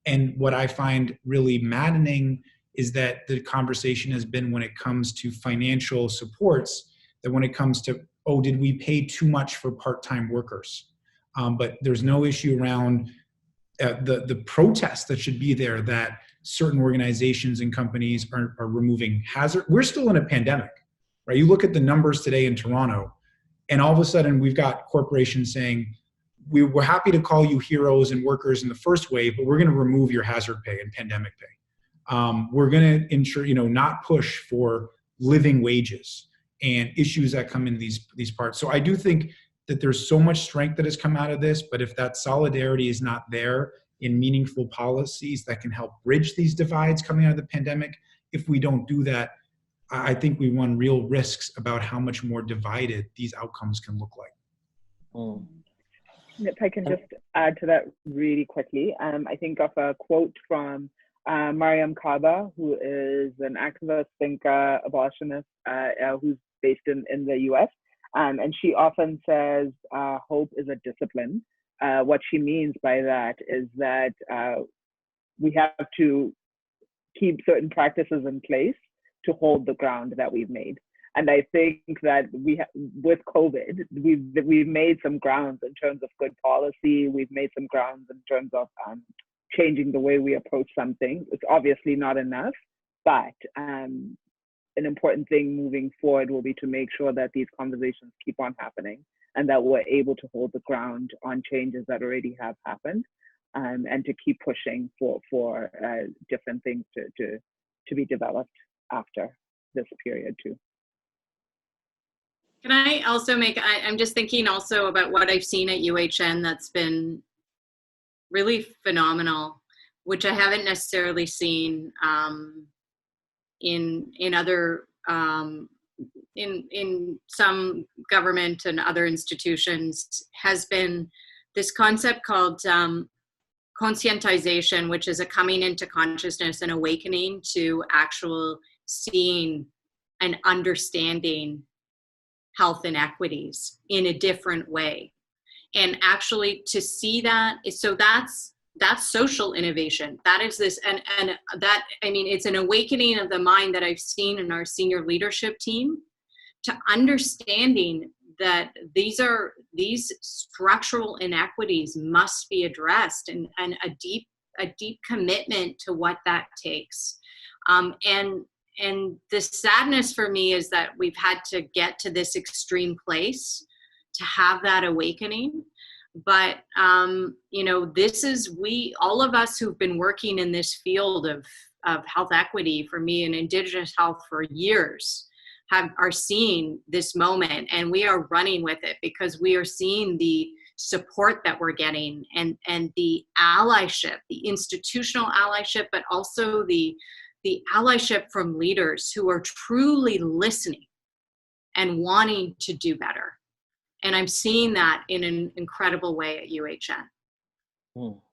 And what I find really maddening is that the conversation has been, when it comes to financial supports, that when it comes to, oh, did we pay too much for part-time workers? But there's no issue around the protest that should be there, that certain organizations and companies are removing hazard. We're still in a pandemic, right? You look at the numbers today in Toronto, and all of a sudden we've got corporations saying, we're happy to call you heroes and workers in the first wave, but we're going to remove your hazard pay and pandemic pay. We're going to ensure, not push for living wages and issues that come in these parts. So I do think that there's so much strength that has come out of this, but if that solidarity is not there in meaningful policies that can help bridge these divides coming out of the pandemic, if we don't do that, I think we run real risks about how much more divided these outcomes can look like. Mm. If I can just add to that really quickly, I think of a quote from Mariam Kaba, who is an activist, thinker, abolitionist, who's based in the US. And she often says, hope is a discipline. What she means by that is that we have to keep certain practices in place to hold the ground that we've made. And I think that with COVID, we've made some grounds in terms of good policy. We've made some grounds in terms of changing the way we approach something. It's obviously not enough, but an important thing moving forward will be to make sure that these conversations keep on happening and that we're able to hold the ground on changes that already have happened, and to keep pushing for different things to be developed. after this period too. Can I also I'm just thinking also about what I've seen at UHN that's been really phenomenal, which I haven't necessarily seen in other in some government and other institutions, has been this concept called conscientization, which is a coming into consciousness and awakening to actual seeing and understanding health inequities in a different way. And actually to see that, so that's social innovation. That is this, and that, I mean, it's an awakening of the mind that I've seen in our senior leadership team to understanding that these structural inequities must be addressed, and a deep commitment to what that takes. And the sadness for me is that we've had to get to this extreme place to have that awakening. But, you know, all of us who've been working in this field of health equity, for me, and Indigenous health for years, are seeing this moment, and we are running with it because we are seeing the support that we're getting, and the allyship, the institutional allyship, but also the allyship from leaders who are truly listening and wanting to do better. And I'm seeing that in an incredible way at UHN. Well,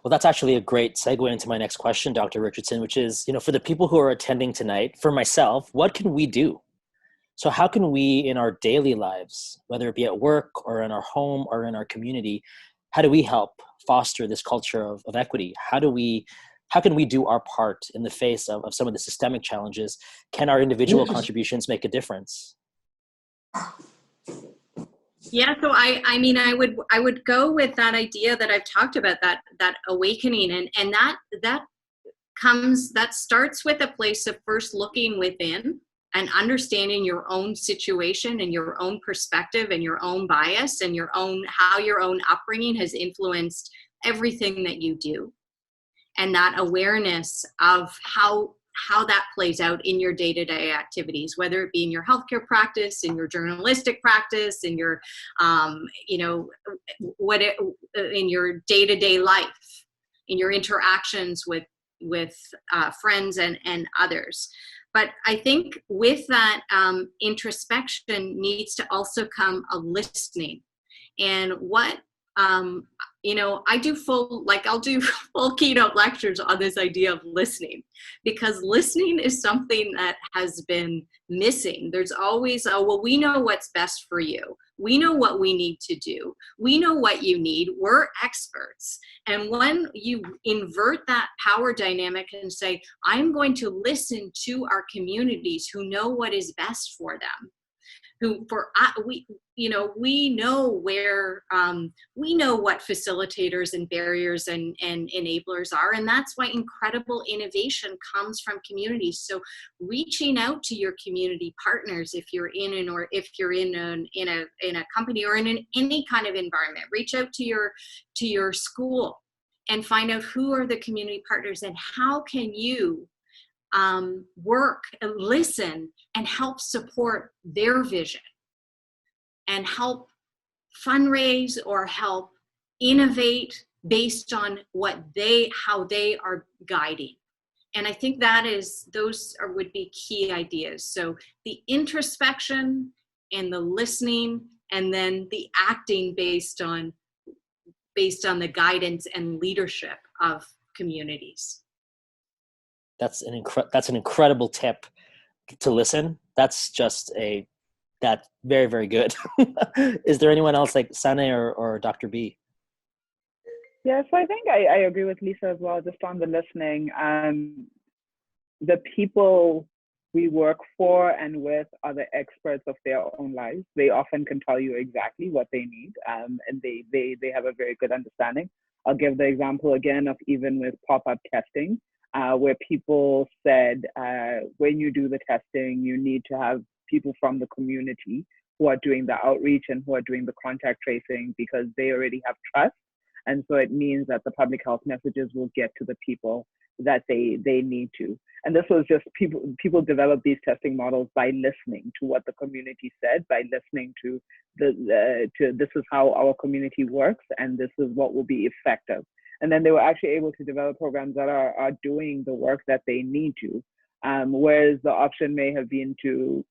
that's actually a great segue into my next question, Dr. Richardson, which is, you know, for the people who are attending tonight, for myself, what can we do? So how can we, in our daily lives, whether it be at work or in our home or in our community, how do we help foster this culture of equity? How can we do our part in the face of some of the systemic challenges? Can our individual contributions make a difference? Yeah, so I mean, I would go with that idea that I've talked about, that awakening, and that starts with a place of first looking within and understanding your own situation and your own perspective and your own bias and how your own upbringing has influenced everything that you do, and that awareness of how that plays out in your day-to-day activities, whether it be in your healthcare practice, in your journalistic practice, in your, in your day-to-day life, in your interactions with friends and others. But I think with that introspection needs to also come a listening. And what, I'll do full keynote lectures on this idea of listening, because listening is something that has been missing. There's always, we know what's best for you. We know what we need to do. We know what you need. We're experts. And when you invert that power dynamic and say, I'm going to listen to our communities who know what is best for them, we know what facilitators and barriers and enablers are, and that's why incredible innovation comes from communities. So reaching out to your community partners, if you're in a company or in any kind of environment, reach out to your school and find out who are the community partners and how can you work and listen and help support their vision and help fundraise or help innovate based on how they are guiding. And I think would be key ideas. So the introspection and the listening, and then the acting based on the guidance and leadership of communities. That's an incredible tip, to listen. That's very, very good. Is there anyone else like Sané or Dr. B? Yeah, so I think I agree with Lisa as well, just on the listening. The people we work for and with are the experts of their own lives. They often can tell you exactly what they need, and they have a very good understanding. I'll give the example again of even with pop-up testing, where people said, when you do the testing, you need to have people from the community who are doing the outreach and who are doing the contact tracing, because they already have trust And so it means that the public health messages will get to the people that they need to. And this was just people developed these testing models by listening to what the community said, by listening to this is how our community works, and this is what will be effective. And then they were actually able to develop programs that are doing the work that they need to. Whereas the option may have been to,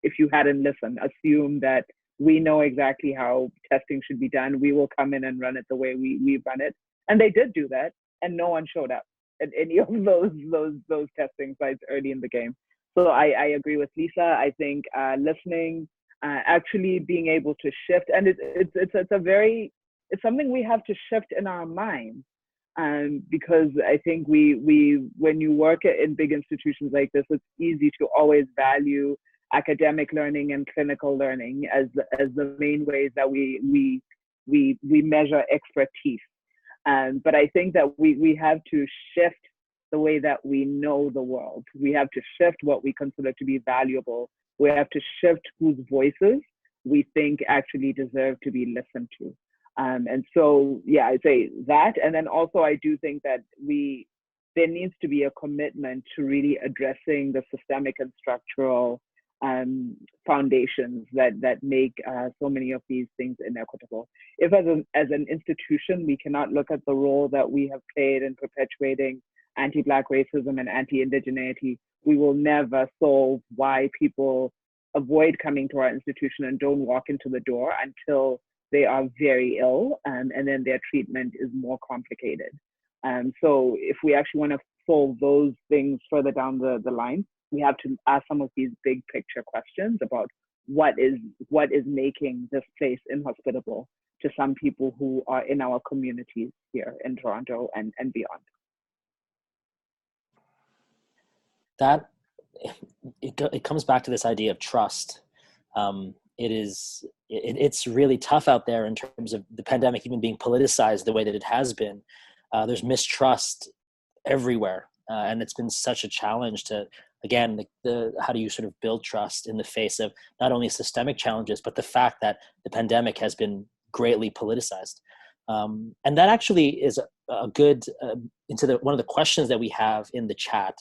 if you hadn't listened, assume that we know exactly how testing should be done. We will come in and run it the way we run it. And they did do that, and no one showed up at any of those testing sites early in the game. So I agree with Lisa. I think listening, actually being able to shift, and it's something we have to shift in our minds. Because I think we when you work in big institutions like this, it's easy to always value academic learning and clinical learning as the main ways that we measure expertise. But I think that we have to shift the way that we know the world. We have to shift what we consider to be valuable. We have to shift whose voices we think actually deserve to be listened to. And so, yeah, I'd say that. And then also, I do think that there needs to be a commitment to really addressing the systemic and structural foundations that make so many of these things inequitable. If as an institution, we cannot look at the role that we have played in perpetuating anti-Black racism and anti-Indigeneity, we will never solve why people avoid coming to our institution and don't walk into the door until they are very ill, and then their treatment is more complicated. So if we actually want to solve those things further down the line, we have to ask some of these big picture questions about what is making this place inhospitable to some people who are in our communities here in Toronto and beyond. That it comes back to this idea of trust. It's really tough out there in terms of the pandemic even being politicized the way that it has been. There's mistrust everywhere, and it's been such a challenge to, again, how do you sort of build trust in the face of not only systemic challenges, but the fact that the pandemic has been greatly politicized. And that actually is a good into one of the questions that we have in the chat,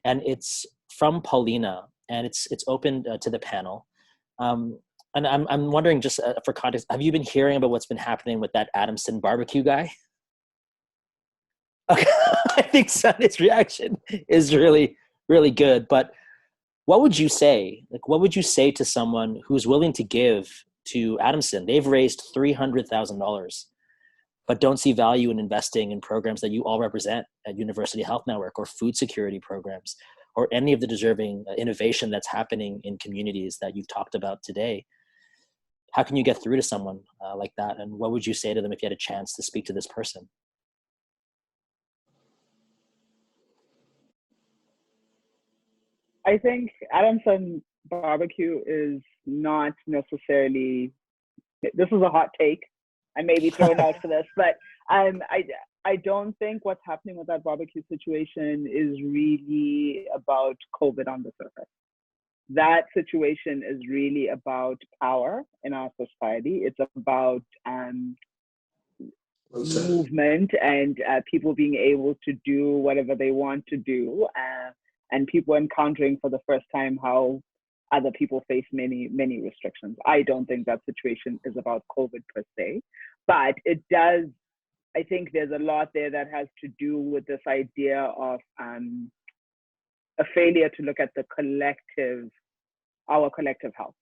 and it's from Paulina, and it's open to the panel. And I'm wondering, just for context, have you been hearing about what's been happening with that Adamson barbecue guy? Okay, I think Sané's reaction is really, really good. But what would you say? Like, what would you say to someone who's willing to give to Adamson? They've raised $300,000, but don't see value in investing in programs that you all represent at University Health Network, or food security programs, or any of the deserving innovation that's happening in communities that you've talked about today. How can you get through to someone like that? And what would you say to them if you had a chance to speak to this person? I think Adamson barbecue is not necessarily, this is a hot take. I may be thrown out for this, but I don't think what's happening with that barbecue situation is really about COVID on the surface. That situation is really about power in our society. It's about movement and people being able to do whatever they want to do, and people encountering for the first time how other people face many, many restrictions. I don't think that situation is about COVID per se, but it does. I think there's a lot there that has to do with this idea of a failure to look at our collective health,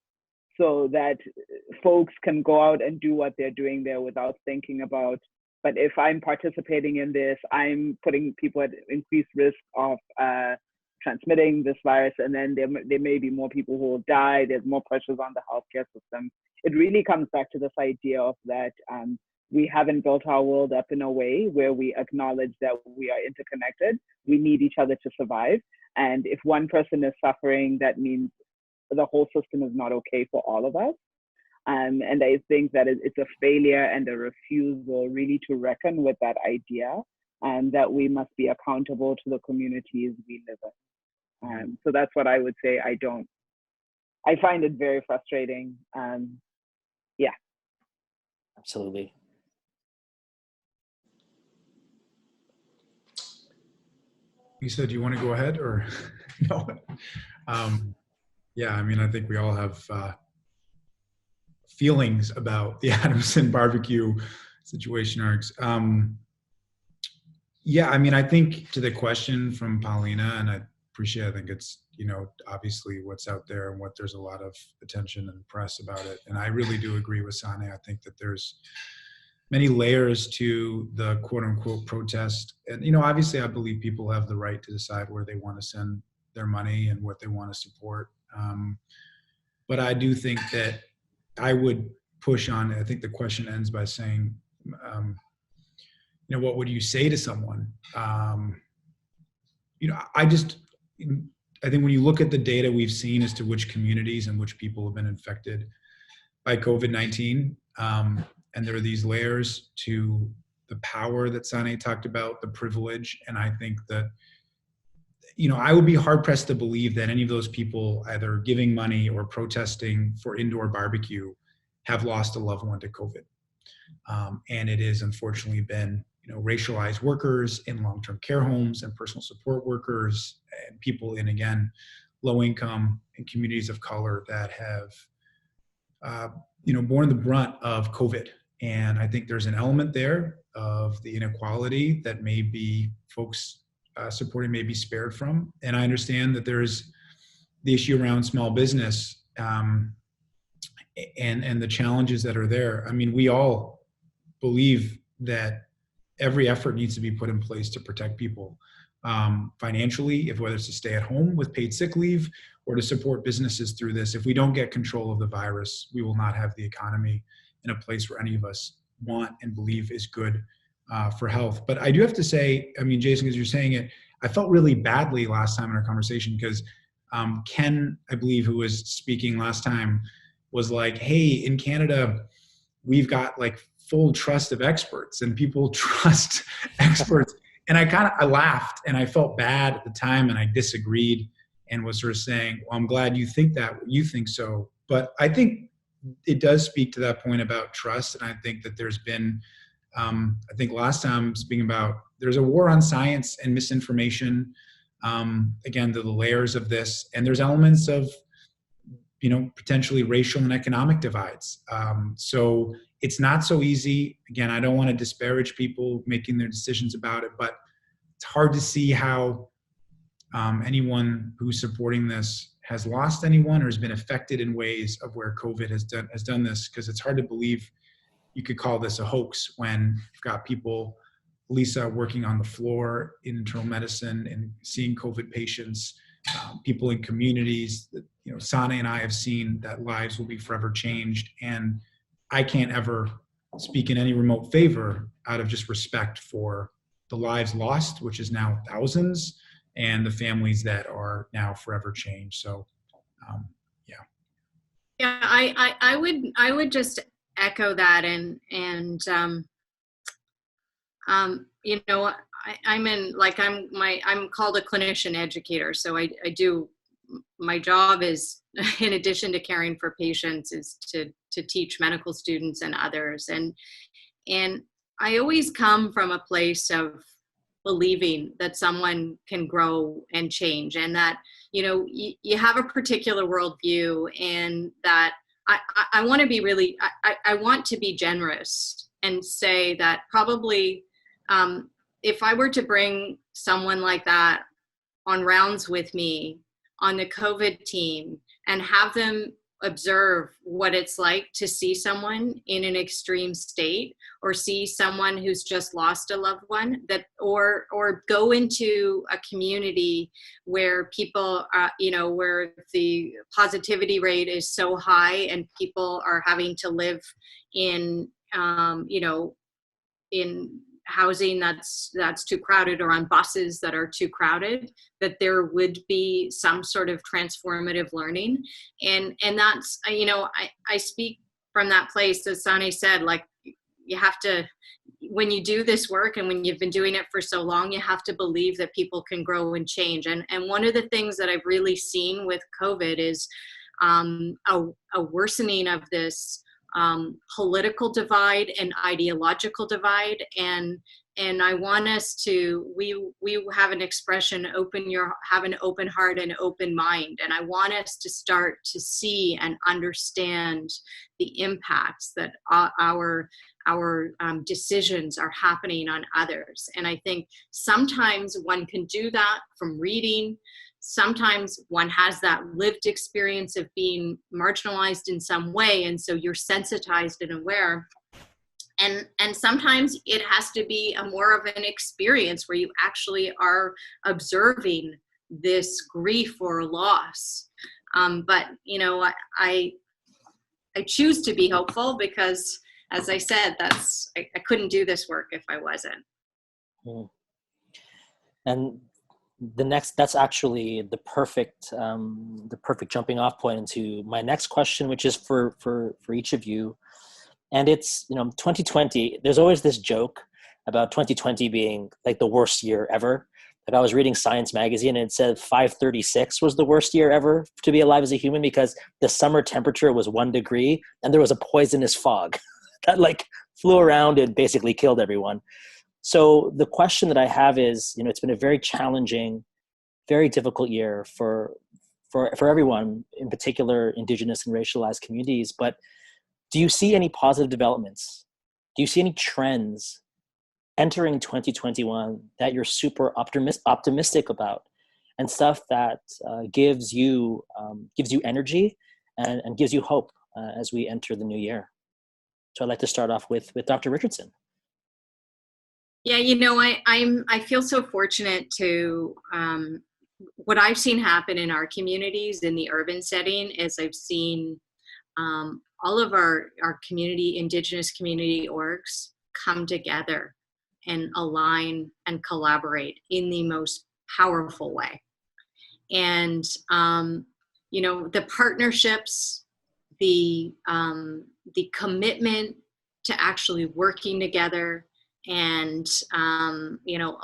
so that folks can go out and do what they're doing there without thinking about, but if I'm participating in this, I'm putting people at increased risk of transmitting this virus, and then there may be more people who will die. There's more pressures on the healthcare system. It really comes back to this idea of that we haven't built our world up in a way where we acknowledge that we are interconnected. We need each other to survive. And if one person is suffering, that means the whole system is not okay for all of us. And I think that it's a failure and a refusal really to reckon with that idea, and that we must be accountable to the communities we live in. So that's what I would say. I find it very frustrating. Yeah. Absolutely. Lisa, do you want to go ahead or no? Yeah, I mean, I think we all have feelings about the Adamson barbecue situation. Yeah, I mean, I think to the question from Paulina, and I appreciate, I think it's, obviously what's out there and what there's a lot of attention and press about it. And I really do agree with Sané. I think that there's many layers to the quote unquote protest. And, obviously I believe people have the right to decide where they want to send their money and what they want to support. But I do think that I would push on, I think the question ends by saying, what would you say to someone? I think when you look at the data we've seen as to which communities and which people have been infected by COVID-19, and there are these layers to the power that Sané talked about, the privilege, and I think that, I would be hard pressed to believe that any of those people either giving money or protesting for indoor barbecue have lost a loved one to COVID. And it has unfortunately been, racialized workers in long-term care homes and personal support workers and people in, again, low income and communities of color that have, borne the brunt of COVID. And I think there's an element there of the inequality that maybe folks supporting may be spared from. And I understand that there's the issue around small business and the challenges that are there. I mean, we all believe that every effort needs to be put in place to protect people financially, whether it's to stay at home with paid sick leave or to support businesses through this. If we don't get control of the virus, we will not have the economy in a place where any of us want and believe is good for health. But I do have to say, I mean, Jason, as you're saying it, I felt really badly last time in our conversation because Ken, I believe, who was speaking last time, was like, hey, in Canada, we've got like full trust of experts and people trust experts. And I laughed and I felt bad at the time and I disagreed and was sort of saying, well, I'm glad you think that, you think so. But I think it does speak to that point about trust. And I think that there's been, I think last time speaking about, there's a war on science and misinformation, again, to the layers of this. And there's elements of, potentially racial and economic divides. So it's not so easy. Again, I don't want to disparage people making their decisions about it, but it's hard to see how anyone who's supporting this has lost anyone or has been affected in ways of where COVID has done this, because it's hard to believe you could call this a hoax when you've got people, Lisa, working on the floor in internal medicine and seeing COVID patients, people in communities that, Sané and I have seen that lives will be forever changed. And I can't ever speak in any remote favor out of just respect for the lives lost, which is now thousands, and the families that are now forever changed. So, yeah. Yeah, I would just echo that, and I'm called a clinician educator, so I do, my job is, in addition to caring for patients, is to teach medical students and others. And I always come from a place of believing that someone can grow and change, and that, you have a particular worldview, and that I want to be really, I want to be generous and say that probably if I were to bring someone like that on rounds with me on the COVID team and have them observe what it's like to see someone in an extreme state, or see someone who's just lost a loved one, that or go into a community where people where the positivity rate is so high and people are having to live in in housing that's too crowded, or on buses that are too crowded, that there would be some sort of transformative learning. And that's, I speak from that place, as Sané said, like, you have to, when you do this work and when you've been doing it for so long, you have to believe that people can grow and change. And one of the things that I've really seen with COVID is a worsening of this political divide and ideological divide, and and I want us to, we have an expression, have an open heart and open mind. And I want us to start to see and understand the impacts that our decisions are happening on others. And I think sometimes one can do that from reading. Sometimes one has that lived experience of being marginalized in some way, and so you're sensitized and aware. And sometimes it has to be a more of an experience where you actually are observing this grief or loss. But I choose to be hopeful because, as I said, I couldn't do this work if I wasn't. And that's actually the perfect jumping off point into my next question, which is for each of you. And it's, 2020, there's always this joke about 2020 being like the worst year ever. Like I was reading Science magazine and it said 536 was the worst year ever to be alive as a human because the summer temperature was 1 degree and there was a poisonous fog that like flew around and basically killed everyone. So the question that I have is, it's been a very challenging, very difficult year for everyone, in particular Indigenous and racialized communities. But do you see any positive developments? Do you see any trends entering 2021 that you're super optimistic about, and stuff that gives you energy and gives you hope as we enter the new year? So I'd like to start off with Dr. Richardson. Yeah, I feel so fortunate to what I've seen happen in our communities in the urban setting is I've seen all of our community, Indigenous community orgs come together and align and collaborate in the most powerful way. And, the partnerships, the commitment to actually working together and,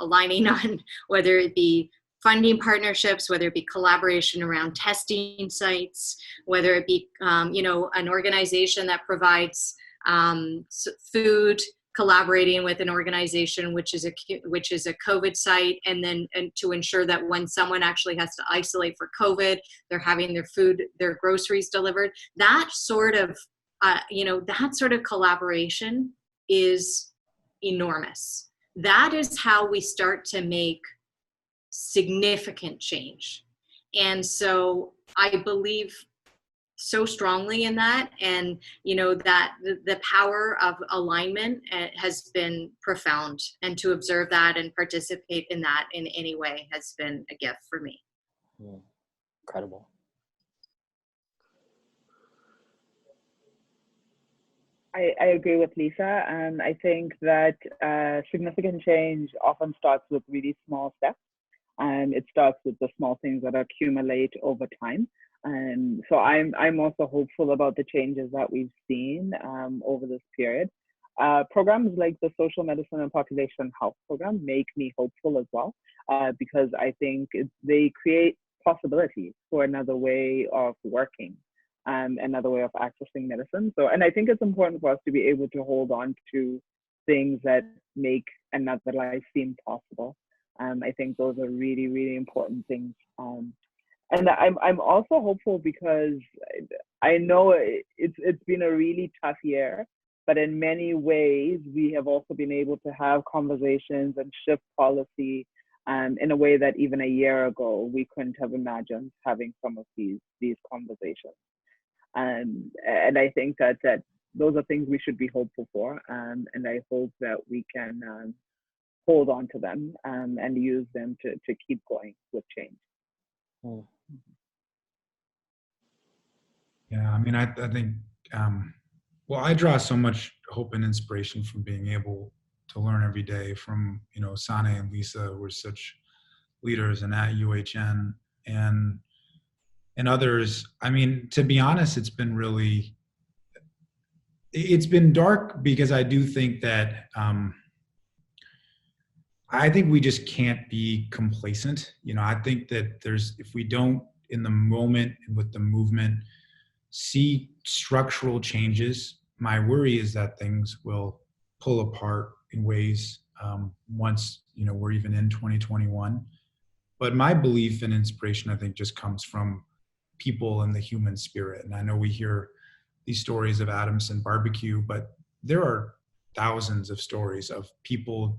aligning on whether it be funding partnerships, whether it be collaboration around testing sites, whether it be, an organization that provides food, collaborating with an organization which is a COVID site, and to ensure that when someone actually has to isolate for COVID, they're having their food, their groceries delivered. That sort of, collaboration is enormous. That is how we start to make significant change. And so I believe so strongly in that, and that the power of alignment has been profound, and to observe that and participate in that in any way has been a gift for me. Incredible. I agree with Lisa, and I think that significant change often starts with really small steps. And it starts with the small things that accumulate over time. And so I'm also hopeful about the changes that we've seen over this period. Programs like the Social Medicine and Population Health Program make me hopeful as well, because I think they create possibilities for another way of working, another way of accessing medicine. So, and I think it's important for us to be able to hold on to things that make another life seem possible. I think those are really, really important things. And I'm also hopeful because I know it's been a really tough year, but in many ways we have also been able to have conversations and shift policy in a way that even a year ago we couldn't have imagined having some of these conversations. And I think that those are things we should be hopeful for, and I hope that we can hold on to them and use them to keep going with change. Yeah, I mean, I think, I draw so much hope and inspiration from being able to learn every day from, Sané and Lisa, who are such leaders, and at UHN and others. I mean, to be honest, it's been dark because I do think that, I think we just can't be complacent. I think that if we don't, in the moment with the movement, see structural changes, my worry is that things will pull apart in ways once, we're even in 2021. But my belief and inspiration, I think, just comes from people and the human spirit. And I know we hear these stories of Adamson barbecue, but there are thousands of stories of people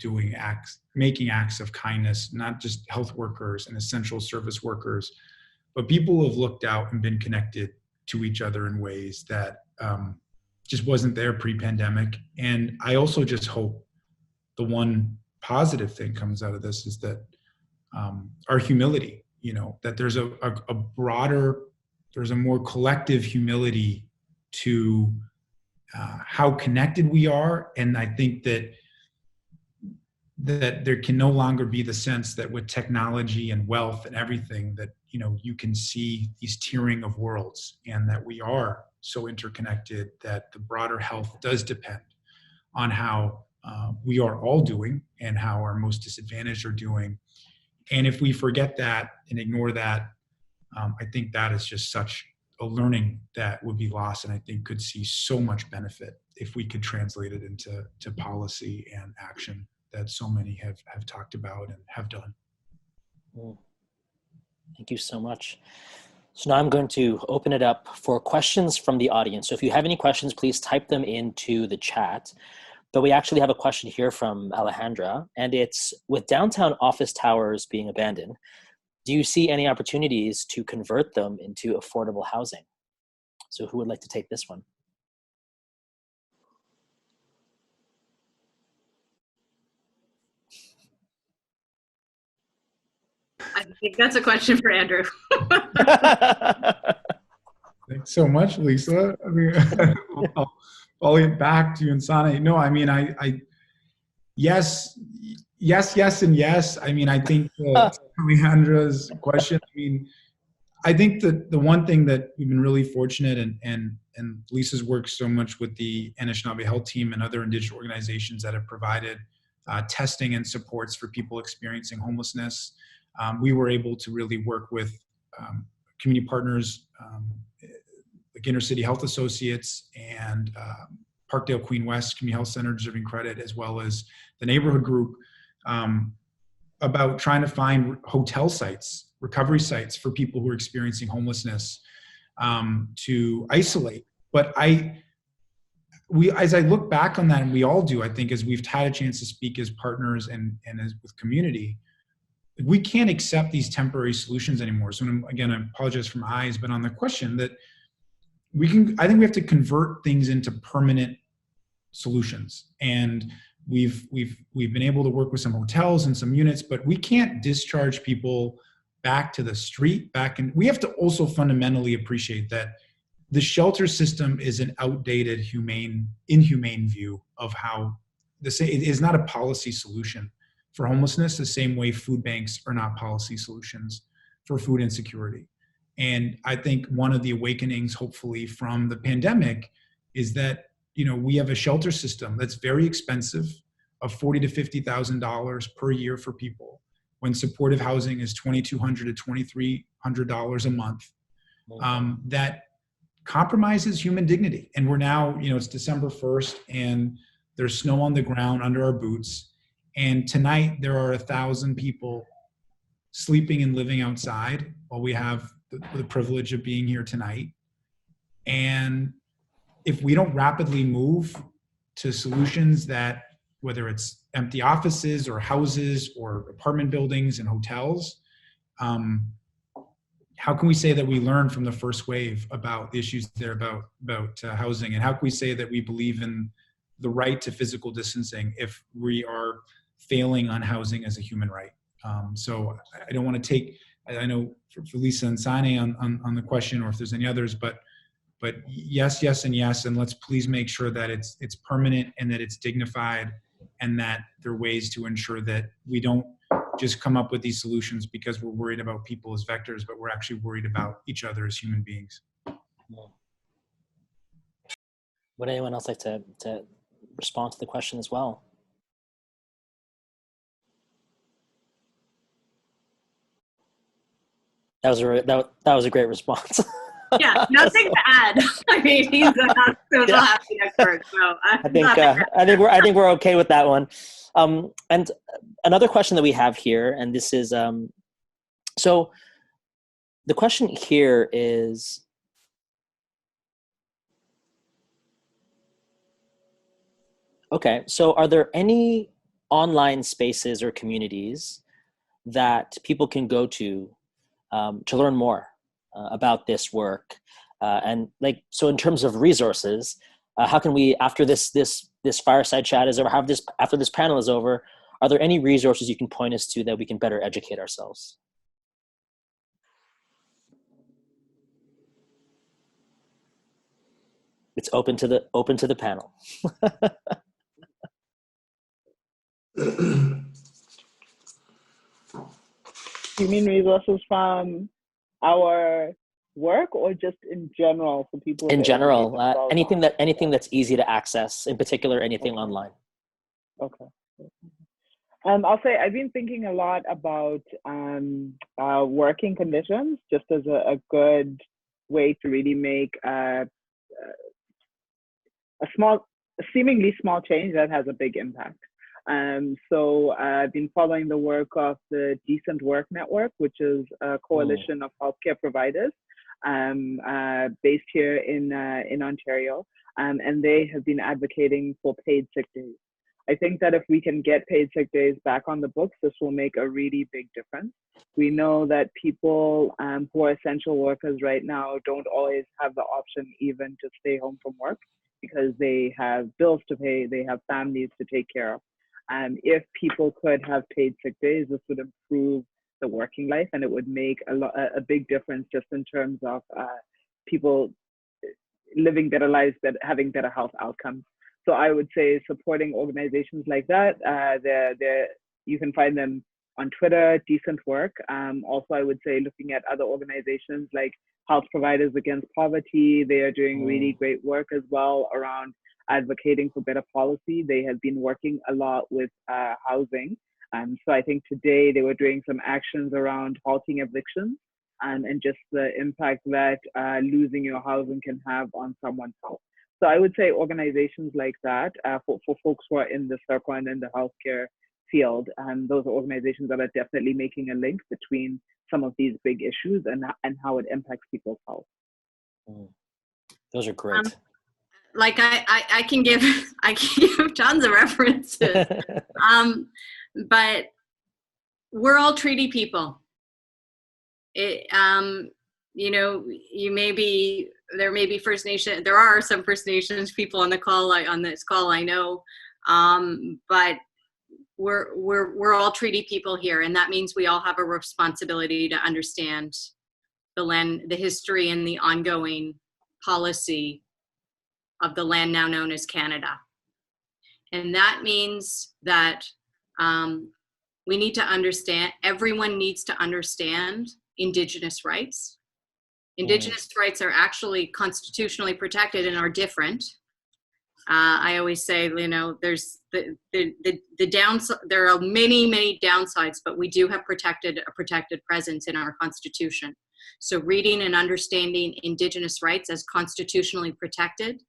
making acts of kindness, not just health workers and essential service workers, but people who have looked out and been connected to each other in ways that just wasn't there pre-pandemic. And I also just hope the one positive thing comes out of this is that our humility, that there's a broader, there's a more collective humility to how connected we are. And I think that there can no longer be the sense that with technology and wealth and everything that, you can see these tiering of worlds, and that we are so interconnected that the broader health does depend on how we are all doing and how our most disadvantaged are doing. And if we forget that and ignore that, I think that is just such a learning that would be lost, and I think could see so much benefit if we could translate it into policy and action that so many have talked about and have done. Thank you so much. So now I'm going to open it up for questions from the audience. So if you have any questions, please type them into the chat. But we actually have a question here from Alejandra, and it's, with downtown office towers being abandoned, do you see any opportunities to convert them into affordable housing? So who would like to take this one? I think that's a question for Andrew. Thanks so much, Lisa. I mean, I'll get back to you and Sané. No, I mean, yes, and yes. I mean, I think Alejandra's question, I mean, I think that the one thing that we've been really fortunate, and Lisa's worked so much with the Anishinaabe Health Team and other Indigenous organizations that have provided testing and supports for people experiencing homelessness. We were able to really work with community partners like Inner City Health Associates and Parkdale Queen West Community Health Center, deserving credit, as well as the neighborhood group, about trying to find hotel sites, recovery sites for people who are experiencing homelessness to isolate. But as I look back on that, and we all do, I think, as we've had a chance to speak as partners and as with community, we can't accept these temporary solutions anymore. So again, I apologize for my eyes, but on the question that I think we have to convert things into permanent solutions. And we've been able to work with some hotels and some units, but we can't discharge people back to the street, and we have to also fundamentally appreciate that the shelter system is an outdated, inhumane view of how it is not a policy solution for homelessness, the same way food banks are not policy solutions for food insecurity. And I think one of the awakenings, hopefully, from the pandemic is that, we have a shelter system that's very expensive, of $40,000 to $50,000 per year for people, when supportive housing is $2,200 to $2,300 a month, that compromises human dignity. And we're now, it's December 1st, and there's snow on the ground under our boots. And tonight there are 1,000 people sleeping and living outside while we have the privilege of being here tonight. And if we don't rapidly move to solutions that, whether it's empty offices or houses or apartment buildings and hotels, how can we say that we learned from the first wave about the issues there about housing? And how can we say that we believe in the right to physical distancing if we are failing on housing as a human right? So I don't want to take, I know for Lisa and Sané on the question, or if there's any others, but yes, and yes, and let's please make sure that it's permanent and that it's dignified, and that there are ways to ensure that we don't just come up with these solutions because we're worried about people as vectors, but we're actually worried about each other as human beings. Would anyone else like to respond to the question as well? That was a great response. Yeah, nothing to add. I mean, he's a social housing expert, so I think we're okay with that one. And another question that we have here, and this is so the question here is, okay, so are there any online spaces or communities that people can go to learn more about this work? And like, so in terms of resources, how can we, after this fireside chat is over, after this panel is over, are there any resources you can point us to that we can better educate ourselves? It's open to the panel. You mean resources from our work, or just in general for people? In general, anything that's easy to access, in particular, anything online. Okay. I'll say I've been thinking a lot about working conditions, just as a good way to really make a seemingly small change that has a big impact. So I've been following the work of the Decent Work Network, which is a coalition of healthcare providers based here in Ontario, and they have been advocating for paid sick days. I think that if we can get paid sick days back on the books, this will make a really big difference. We know that people who are essential workers right now don't always have the option even to stay home from work because they have bills to pay, they have families to take care of. If people could have paid sick days, this would improve the working life, and it would make a big difference just in terms of people living better lives, having better health outcomes. So I would say supporting organizations like that. You can find them on Twitter, Decent Work. Also, I would say looking at other organizations like Health Providers Against Poverty. They are doing really great work as well around advocating for better policy. They have been working a lot with housing. So I think today they were doing some actions around halting evictions and just the impact that losing your housing can have on someone's health. So I would say organizations like that for folks who are in the circle and in the healthcare field, those are organizations that are definitely making a link between some of these big issues and how it impacts people's health. Those are great. Like I can give tons of references, but we're all treaty people. You know, there may be First Nation. There are some First Nations people on the call on this call, I know, but we're all treaty people here, and that means we all have a responsibility to understand the land, the history, and the ongoing policy of the land now known as Canada. And that means that we need to understand, everyone needs to understand Indigenous rights. Indigenous rights are actually constitutionally protected and are different. I always say, you know, there's the downside. There are many downsides, but we do have a protected presence in our Constitution. So reading and understanding Indigenous rights as constitutionally protected,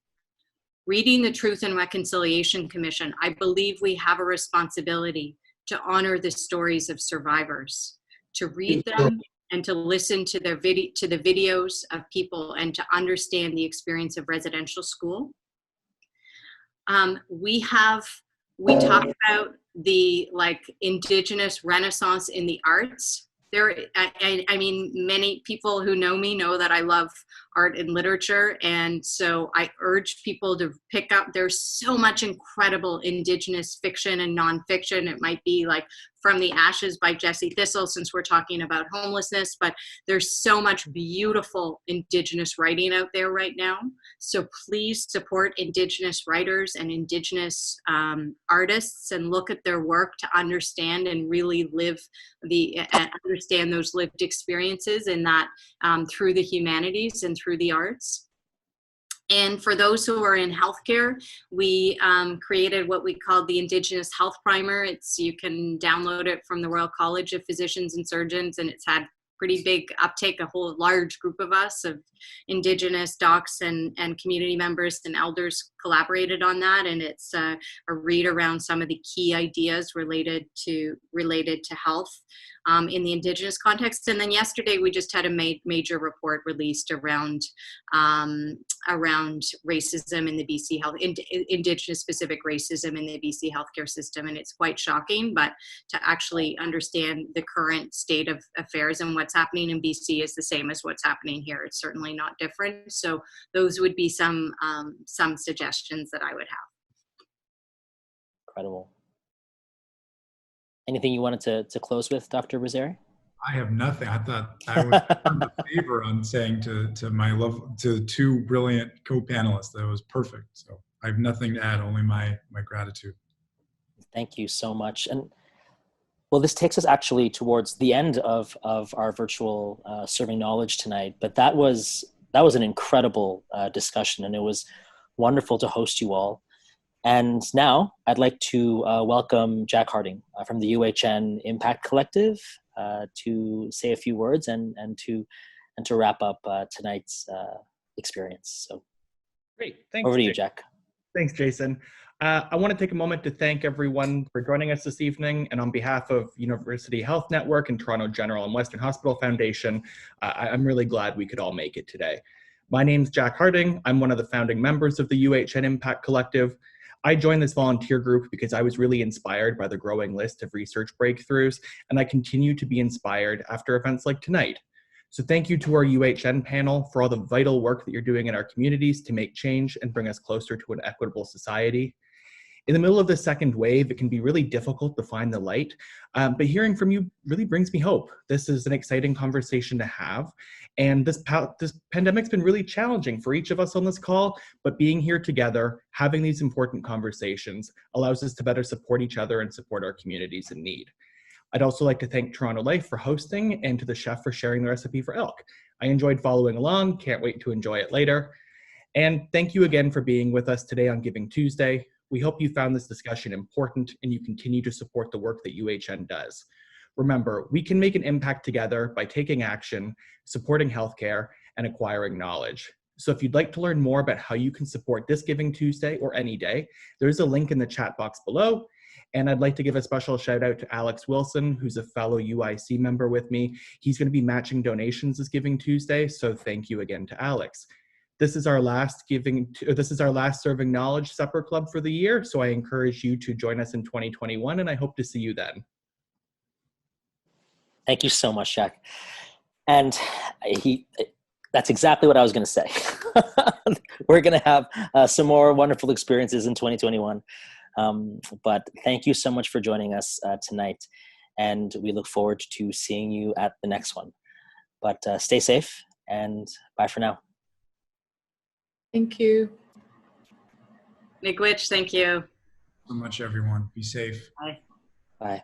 reading the Truth and Reconciliation Commission, I believe we have a responsibility to honor the stories of survivors, to read them and to listen to the videos of people and to understand the experience of residential school. We talk about the Indigenous Renaissance in the arts. I mean, many people who know me know that I love art and literature, and so I urge people to pick up. There's so much incredible Indigenous fiction and nonfiction. It might be like From the Ashes by Jessie Thistle, since we're talking about homelessness, but there's so much beautiful Indigenous writing out there right now. So please support Indigenous writers and Indigenous artists and look at their work to understand and really understand those lived experiences, and that through the humanities and through the arts. And for those who are in healthcare, we created what we called the Indigenous Health Primer. You can download it from the Royal College of Physicians and Surgeons, and it's had pretty big uptake, a whole large group of us, of Indigenous docs and community members and elders collaborated on that. And it's a read around some of the key ideas related to health in the Indigenous context. And then yesterday we just had a major report released around racism in the BC health, Indigenous specific racism in the BC healthcare system. And it's quite shocking, but to actually understand the current state of affairs and what's happening in BC is the same as what's happening here. It's certainly not different. So those would be some suggestions that I would have. Incredible. Anything you wanted to close with, Dr. Boozary? I have nothing. I thought I was done a favor on saying to two brilliant co-panelists that it was perfect. So I have nothing to add, only my gratitude. Thank you so much. And well, this takes us actually towards the end of our virtual Serving Knowledge tonight. But that was an incredible discussion, and it was wonderful to host you all. And now I'd like to welcome Jack Harding from the UHN Impact Collective to say a few words and to wrap up tonight's experience. So great, thanks. Over to you, Jack. Thanks, Jason. I want to take a moment to thank everyone for joining us this evening. And on behalf of University Health Network and Toronto General and Western Hospital Foundation, I'm really glad we could all make it today. My name's Jack Harding. I'm one of the founding members of the UHN Impact Collective. I joined this volunteer group because I was really inspired by the growing list of research breakthroughs, and I continue to be inspired after events like tonight. So thank you to our UHN panel for all the vital work that you're doing in our communities to make change and bring us closer to an equitable society. In the middle of the second wave, it can be really difficult to find the light, but hearing from you really brings me hope. This is an exciting conversation to have, and this pandemic's been really challenging for each of us on this call, but being here together, having these important conversations allows us to better support each other and support our communities in need. I'd also like to thank Toronto Life for hosting and to the chef for sharing the recipe for elk. I enjoyed following along, can't wait to enjoy it later. And thank you again for being with us today on Giving Tuesday. We hope you found this discussion important and you continue to support the work that UHN does. Remember, we can make an impact together by taking action, supporting healthcare, and acquiring knowledge. So if you'd like to learn more about how you can support this Giving Tuesday or any day, there's a link in the chat box below. And I'd like to give a special shout out to Alex Wilson, who's a fellow UIC member with me. He's going to be matching donations this Giving Tuesday, so thank you again to Alex. This is our last Serving Knowledge Supper Club for the year, so I encourage you to join us in 2021, and I hope to see you then. Thank you so much, Jack. And that's exactly what I was going to say. We're going to have some more wonderful experiences in 2021. But thank you so much for joining us tonight, and we look forward to seeing you at the next one. But stay safe, and bye for now. Thank you. Miigwech, thank you. So much, everyone. Be safe. Bye. Bye.